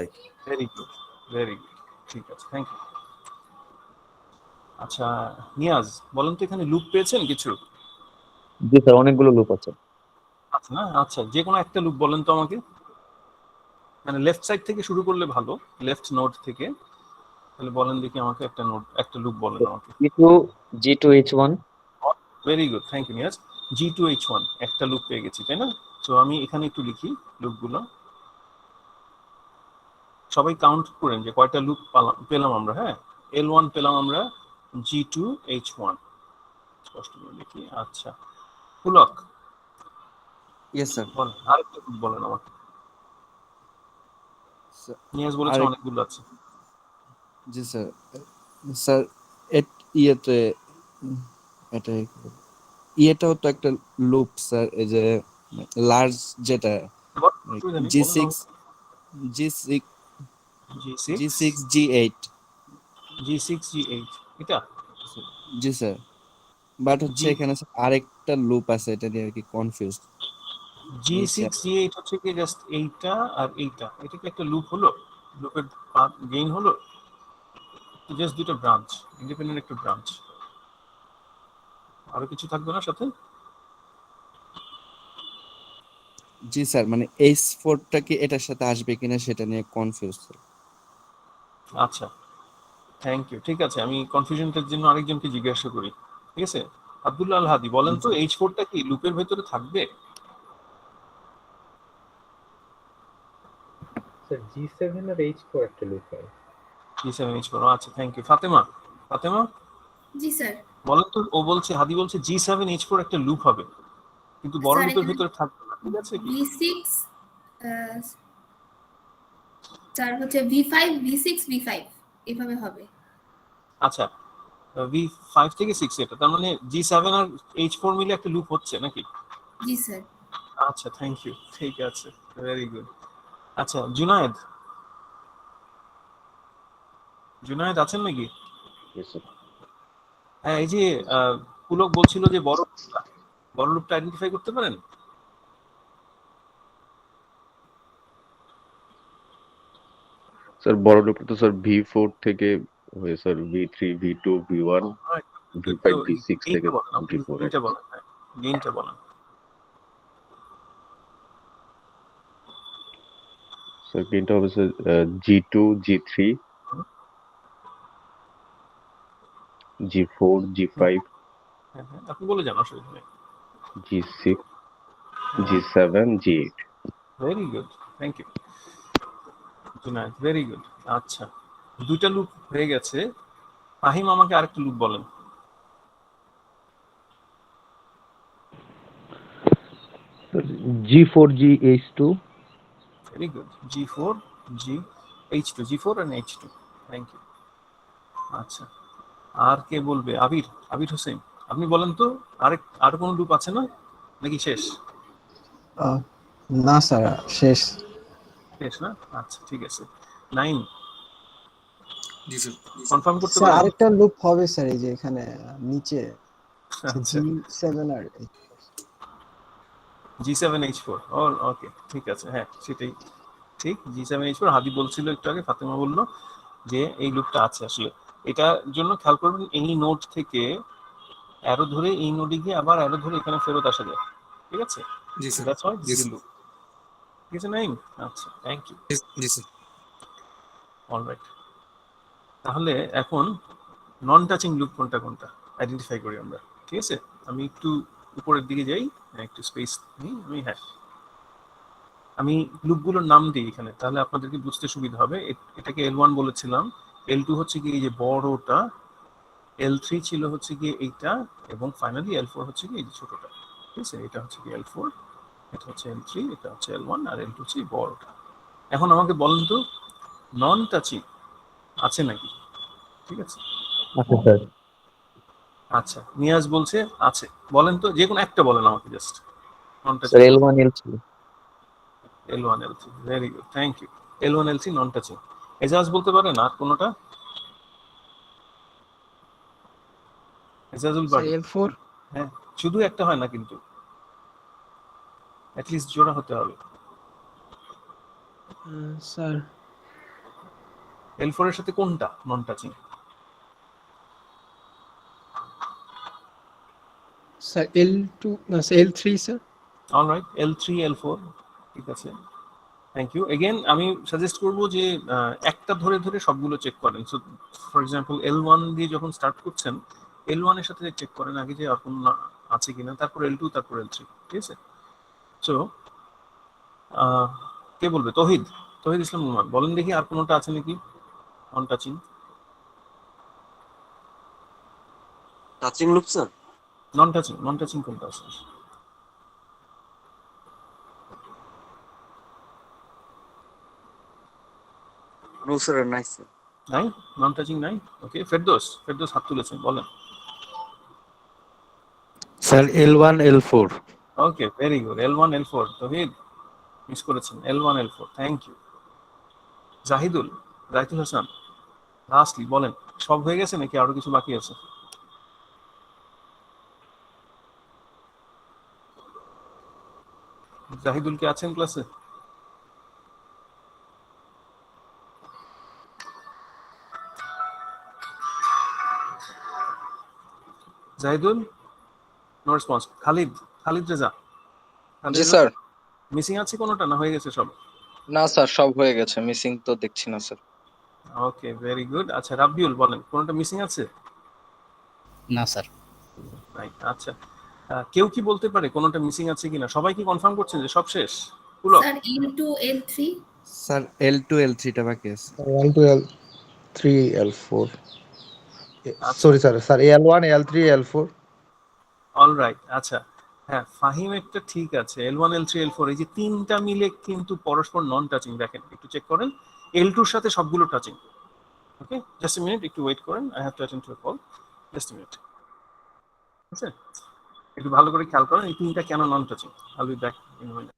Very good, very good, ঠিক আছে, থ্যাংক ইউ। আচ্ছা নিয়াজ, বলেন তো এখানে লুপ পেয়েছেন কিছু? জি স্যার, অনেকগুলো লুপ আছে। আচ্ছা না, আচ্ছা যে কোনো একটা লুপ বলেন তো আমাকে, মানে লেফট সাইড থেকে শুরু করলে ভালো, লেফট নোড থেকে। তাহলে বলেন দেখি আমাকে একটা নোড, একটা লুপ বলেন আমাকে। G2H1। Very good, thank you Niaz. G2H1 একটা লুপ পেয়ে গেছি, তাই না? তো আমি এখানে একটু লিখি লুপগুলো, সবাই কাউন্ট করেন যে কয়টা লুপ পেলাম আমরা। হ্যাঁ, L1 পেলাম আমরা, G2H1 স্পষ্ট করে লিখি। আচ্ছা পুলক, ইয়েস স্যার। বলেন আরেকটা লুপ বলেন আমাকে। নিয়াজ বলেছে অনেকগুলো আছে। জি স্যার। স্যার ইয়েতে ইয়েটাও তো একটা লুপ স্যার, এই যে লার্জ যেটা G6 G8। G6 G8 এটা? জি স্যার, বাট হচ্ছে এখানে আরেকটা লুপ আছে, এটা নিয়ে আর কি কনফিউজ। G6 G8 হচ্ছে কি জাস্ট এইটা আর এইটা, এটা কি একটা লুপ হলো? লুপের গেইন হলো? জাস্ট দুটো ব্রাঞ্চ, ইন্ডিপেন্ডেন্ট একটা ব্রাঞ্চ, আরো কিছু থাকবে না সাথে? জি স্যার, মানে H4টা কি এটার সাথে আসবে কিনা সেটা নিয়ে কনফিউজ। আচ্ছা থ্যাংক ইউ, ঠিক আছে, আমি কনফিউশনটার জন্য আরেকজনকে জিজ্ঞাসা করি। ঠিক আছে, আব্দুল্লাহ আল হাদি, বলেন তো H4টা কি লুপের ভেতরে থাকবে? স্যার G7 আর H4 একটা লুপ হয়। G7 H4, আচ্ছা thank you. Fatema, Fatema ji sir. বলেন তো, ও বলছে, হাদি বলছে G7 H4 একটা লুপ হবে, কিন্তু বড় স্যার, লুপের এখানে ভেতরে থাকবে না, ঠিক আছে কি? V6 স্যার হচ্ছে V5 V6 V5 এভাবে হবে। আচ্ছা V5 থেকে 6, এটা তার মানে G7 আর H4 মিলে একটা লুপ হচ্ছে নাকি? জি স্যার। আচ্ছা থ্যাংক ইউ, ঠিক আছে, ভেরি গুড। আচ্ছা জুনায়েদ, জুনায়েদ আছেন নাকি? হ্যাঁ, এই যে পুলক বলছিল যে বড় লুপটা আইডেন্টিফাই করতে পারেন? স্যার বড় লুপটা তো স্যার V4 থেকে হয়ে sir V3 V2 V1 V5 V6 থেকে V4। গেইনটা বলেন, হ্যাঁ গেইনটা বলেন। স্যার গেইনটা হবে sir G2 G3 G4 G5 হ্যাঁ হ্যাঁ, আপনি বলে যান, অসুবিধা নেই। G6 G7 G8। Very good, thank you Junayed, very good. আচ্ছা দুইটা লুপ হয়ে গেছে, ফাহিম আমাকে আরেকটা লুপ বলেন। G4 G H2। Very good, G4 G H2 G4 and H2, thank you. আচ্ছা আর কে বলবে? আবির, আবির হোসেন, আপনি বলেন তো আর কোনো লুপ আছে না নাকি শেষ? না স্যার, শেষ। শেষ না, আচ্ছা ঠিক আছে। 9 জি স্যার। কনফার্ম করতে স্যার পারেন? আরেকটা লুপ হবে স্যার, এই যে এখানে নিচে আচ্ছা G7 আর G7 H4, ওকে ঠিক আছে, হ্যাঁ সেটাই ঠিক, G7 H4। হাদি বলছিল একটু আগে, ফাতেমা বলল যে এই লুপটা আছে। আসলে এটার জন্য খেয়াল করবেন, এই নোড থেকে অ্যারো ধরে এই নোডে গিয়ে আবার অ্যারো ধরে এখানে ফেরত আসা যায়, ঠিক আছে? জি স্যার। দ্যাটস হোয়াট জি দিস স্যার। লুপ। ঠিক আছে নাইম, আচ্ছা থ্যাংক ইউ, জি স্যার। অলরাইট। তাহলে এখন নন টাচিং লুপ কোনটা কোনটা আইডেন্টিফাই করি আমরা, ঠিক আছে? আমি একটু উপরের দিকে যাই, একটু স্পেস নিই আমি। হ্যাঁ, আমি লুপগুলোর নাম দিই এখানে, তাহলে আপনাদেরকে বুঝতে সুবিধা হবে। এটাকে L1 বলেছিলাম, L2 হচ্ছে কি এই যে বড়টা, L3 ছিল হচ্ছে গিয়ে এইটা, এবং ফাইনালি L4 হচ্ছে গিয়ে এই যে ছোটটা, ঠিক আছে? এটা হচ্ছে কি L4, এটা হচ্ছে L3, এটা হচ্ছে L1, আর L2 হচ্ছে বড়টা। এখন আমাকে বলেন তো নন টাচিং আছে নাকি? ঠিক আছে, আচ্ছা স্যার। আচ্ছা নিয়াজ বলছে আছে। বলেন তো, যে কোনো একটা বলেন আমাকে just non touching. Sir L1 L3 L1 L3, very good, thank you. L1 L3 non touching. Ejaz বলতে পারেন আর কোনোটা? এজাজুল স্যার বাড়ি, L4 হ্যাঁ শুধু একটা হয় না কিন্তু, অ্যাটলিস্ট জোড়া হতে হবে। স্যার L4 এর সাথে কোনটা নন টাচিং? স্যার L2 না sir L3 sir. Alright, L3 L4, ঠিক আছে, থ্যাংক ইউ। এগেন আমি সাজেস্ট করব যে একটা ধরে ধরে সবগুলো চেক করেন। সো ফর এক্সাম্পল L1 দিয়ে যখন স্টার্ট করছেন, L1 এর সাথে চেক করেন আগে যে আর কোনো আছে কিনা, তারপর L2, তারপর L3, ঠিক আছে? সো কে বলবে? তৌহিদ, তৌহিদ ইসলাম মোহাম্মদ, বলেন দেখি আর কোনোটা আছে নাকি non touching? Touching loop sir? Non touching, non touching কোনটা আছে? নো স্যার, নাই স্যার। নাই, নন টাচিং নাই। ওকে, ফেরদৌস, ফেরদৌস হাত তুলেছেন, বলেন। Sir L1 L4। Okay, very good, L1 L4। Touhid miss করেছেন, L1 L4, thank you. Zahidul, Zahidul Hasan, lastly বলেন, সব হয়ে গেছে নাকি আরো কিছু বাকি আছে? জাহিদুল কি আছেন ক্লাসে? Jahidul, no response. খালিদ, খালিদ রেজা, জি স্যার। মিসিং আছে কোনোটা না হয়ে গেছে সব? না স্যার, সব হয়ে গেছে, মিসিং তো দেখছি না স্যার। ওকে, ভেরি গুড। আচ্ছা রাব্বিউল, বলেন কোনোটা মিসিং আছে? না স্যার। রাইট, আচ্ছা কেউ কি বলতে পারে কোনোটা মিসিং আছে কিনা? সবাই কি কনফার্ম করছেন যে সব শেষ? পুরো sir L2 L3 sir L2 L3 টা বাকি আছে। L2 L3 L4 আচ্ছা, sorry sir, sir L1 L3 L4। Alright, আচ্ছা হ্যাঁ ফাহিম একটা ঠিক আছে, L1 L3 L4 এই যে তিনটা মিলে কিন্তু পরস্পর নন টাচিং। দেখেন একটু চেক করেন, L2 এর সাথে সবগুলো touching. Okay, just a minute, একটু ওয়েট করেন, I have to attend to a call, just a minute. ঠিক আছে, একটু ভালো করে খেয়াল করেন এই তিনটা কেন non touching. I will be back in a minute.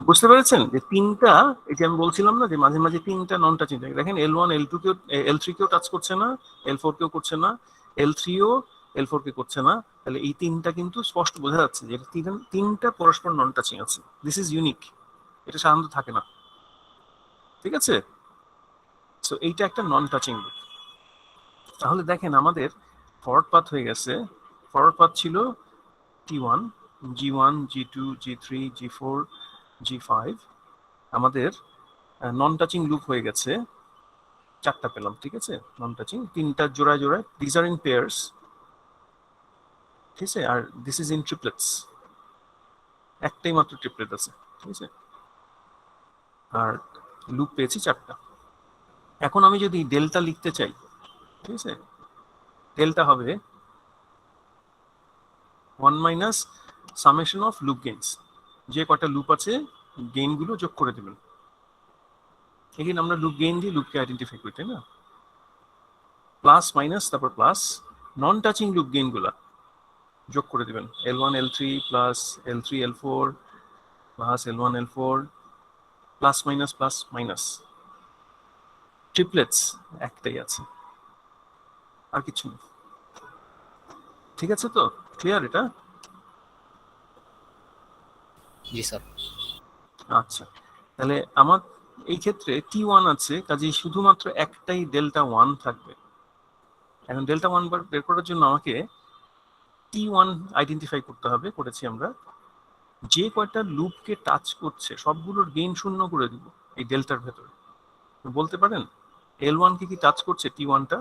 বুঝতে পেরেছেন যে তিনটা, এই যে আমি বলছিলাম না যে মাঝে মাঝে তিনটা নন টাচিং থাকে। দেখেন L1 L2 কেও, L3 কেও টাচ করছে না, L4 কেও করছে না, L3 ও L4 কে করছে না। তাহলে এই তিনটা কিন্তু স্পষ্ট বোঝা যাচ্ছে যে তিনটা পরস্পর নন টাচিং আছে। দিস ইজ ইউনিক, এটা সাধারণত থাকে না। ঠিক আছে, সো এইটা একটা নন টাচিং লুপ। তাহলে দেখেন আমাদের ফরওয়ার্ড পাথ হয়ে গেছে। ফরওয়ার্ড পাথ ছিল T1, G1, G2, G3, G4, G5। আমাদের নন টাচিং লুপ হয়ে গেছে চারটা পেলাম। ঠিক আছে, নন টাচিং তিনটা জোড়ায় জোড়ায়, দিস আর ইন পেয়ার্স, ঠিক আছে, আর দিস ইজ ইন ট্রিপলেটস, একটাই মাত্র ট্রিপলেট আছে। ঠিক আছে, আর লুপ পেয়েছি চারটা। এখন আমি যদি ডেল্টা লিখতে চাই, ঠিক আছে, ডেল্টা হবে 1 minus summation of loop gains. যে কটা লুপ আছে গেইন গুলো যোগ করে দেবেন। এখানে আমরা লুপ গেইন দিয়ে লুপকে আইডেন্টিফাই করি, তাই না? প্লাস মাইনাস তারপর প্লাস, নন টাচিং লুপ গেইনগুলা যোগ করে দিবেন, L1 L3 plus L3 L4 plus L1 L4 plus minus triplets একটাই আছে, আর কিছু নেই। ঠিক আছে তো, ক্লিয়ার এটা? জি স্যার। আচ্ছা, তাহলে আমার এই ক্ষেত্রে T1 আছে, কাজেই শুধুমাত্র একটাই ডেল্টা 1 থাকবে। এখন ডেল্টা 1 বের করার জন্য আমাকে T1 আইডেন্টিফাই করতে হবে, করেছি আমরা। যে কয়টা লুপকে টাচ করছে সবগুলোর গেইন 0 করে দিব এই ডেল্টার ভেতরে। বলতে পারেন L1 কে কি টাচ করছে T1টা?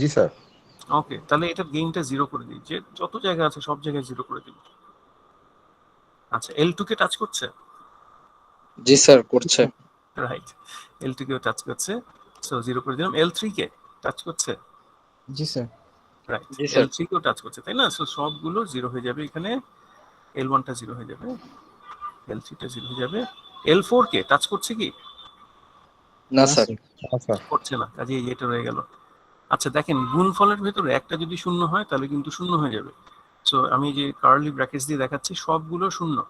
জি স্যার। ওকে, তাহলে এটার গেইনটা 0 করে দিই, যে যত জায়গা আছে সব জায়গায় 0 করে দিব। আচ্ছা, L2 কে টাচ করছে? জি স্যার করছে। রাইট, L2 কেও টাচ করছে, সো 0 করে দিলাম। L3 কে টাচ করছে? জি স্যার। রাইট, জি স্যার। L3 কেও টাচ করছে, তাই না? সো সবগুলো 0 হয়ে যাবে এখানে। L1 টা 0 হয়ে যাবে, L3 টা 0 হয়ে যাবে। L4 কে টাচ করছে কি? না স্যার। আচ্ছা করছে না, কাজে এটা রয়ে গেল। আচ্ছা দেখেন, গুণফলের ভেতরে একটা যদি 0 হয় তাহলে কিন্তু 0 হয়ে যাবে। সো আমি যে কার্লি ব্র্যাকেটস দিয়ে দেখাচ্ছি সবগুলো 0,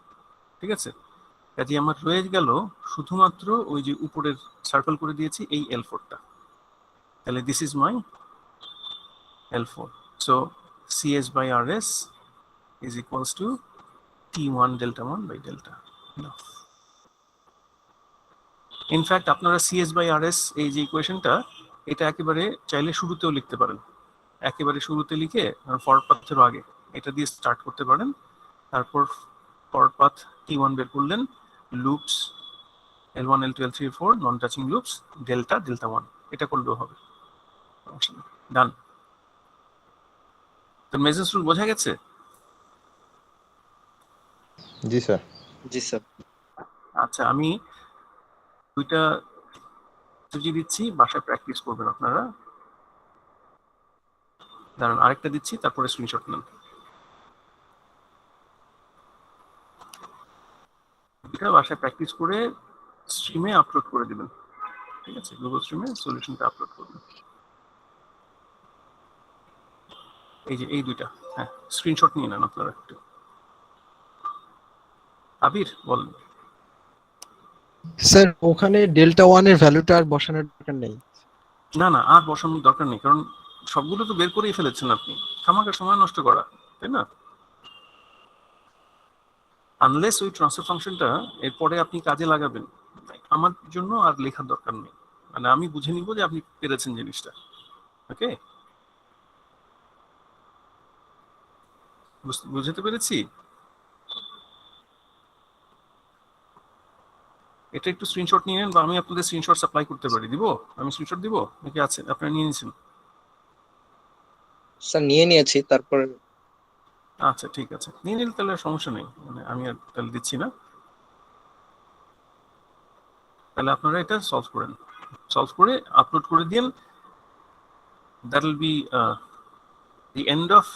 ঠিক আছে? কাজে আমার রয়ে গেল শুধুমাত্র ওই যে উপরের সার্কেল করে দিয়েছি এই L4টা। তাহলে this is my L4. So CS by RS is equals to T1 delta 1 by delta. No. In fact আপনারা CS by RS এই যে ইকুয়েশনটা, এটা একেবারে চাইলে শুরুতেও লিখতে পারেন। একেবারে শুরুতে লিখে ফরওয়ার্ড পাথেরও আগে এটা দিয়ে স্টার্ট করতে পারেন। তারপর ফরওয়ার্ড পাথ T1 বের করলেন, loops L1 L2 L3 L4 non touching loops delta 1, এটা করলেও হবে। ডান। তো মেজেস রুল বোঝা গেছে? জি স্যার। জি স্যার। আচ্ছা, আমি দুইটা সুজি দিচ্ছি, বাসায় প্র্যাকটিস করবেন আপনারা। দাঁড়ান, আরেকটা দিচ্ছি, তারপরে স্ক্রিনশট নেন। এটা বাসায় প্র্যাকটিস করে স্ট্রিমে আপলোড করে দিবেন, ঠিক আছে? গুগল স্ট্রিমে সলিউশনটা আপলোড করবেন। এই যে এই দুইটা, হ্যাঁ, স্ক্রিনশট নিয়ে নেন আপনারা একটু। আবির বলেন। স্যার ওখানে ডেল্টা 1 এর ভ্যালুটা আর বসানোর দরকার নেই। না না, আর বসানোর দরকার নেই, কারণ সবগুলো তো বের করেই ফেলেছেন আপনি, খামাখা সময় নষ্ট করা, তাই না? আনলেস ওই ট্রান্সফার ফাংশনটা এরপরে আপনি কাজে লাগাবেন, আমার জন্য আর লেখার দরকার নেই। মানে আমি বুঝে নিব যে আপনি পেরেছেন জিনিসটা। ওকে, বুঝতে পেরেছি? এটা একটু স্ক্রিনশট নিয়ে নেন, বা আমি আপনাদের স্ক্রিনশট সাপ্লাই করতে পারি। দিব? আমি স্ক্রিনশট দিব নাকি আছে আপনারা নিয়ে নিয়েছেন? স্যার নিয়ে নিয়েছি, তারপরে আচ্ছা ঠিক আছে, নিয়ে নিলে তাহলে সমস্যা নেই, মানে আমি আর তাহলে দিচ্ছি না। তাহলে আপনারা এটা সলভ করেন, সলভ করে আপলোড করে দিন। That will be the end of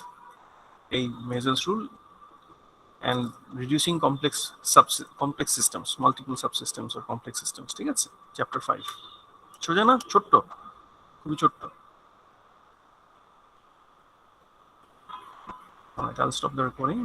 a Mason's rule and reducing complex systems, multiple subsystems or complex systems. ঠিক আছে, চ্যাপ্টার 5। সোজা না? ছোট্ট, খুবই ছোট্ট। Alright, I'll stop the recording.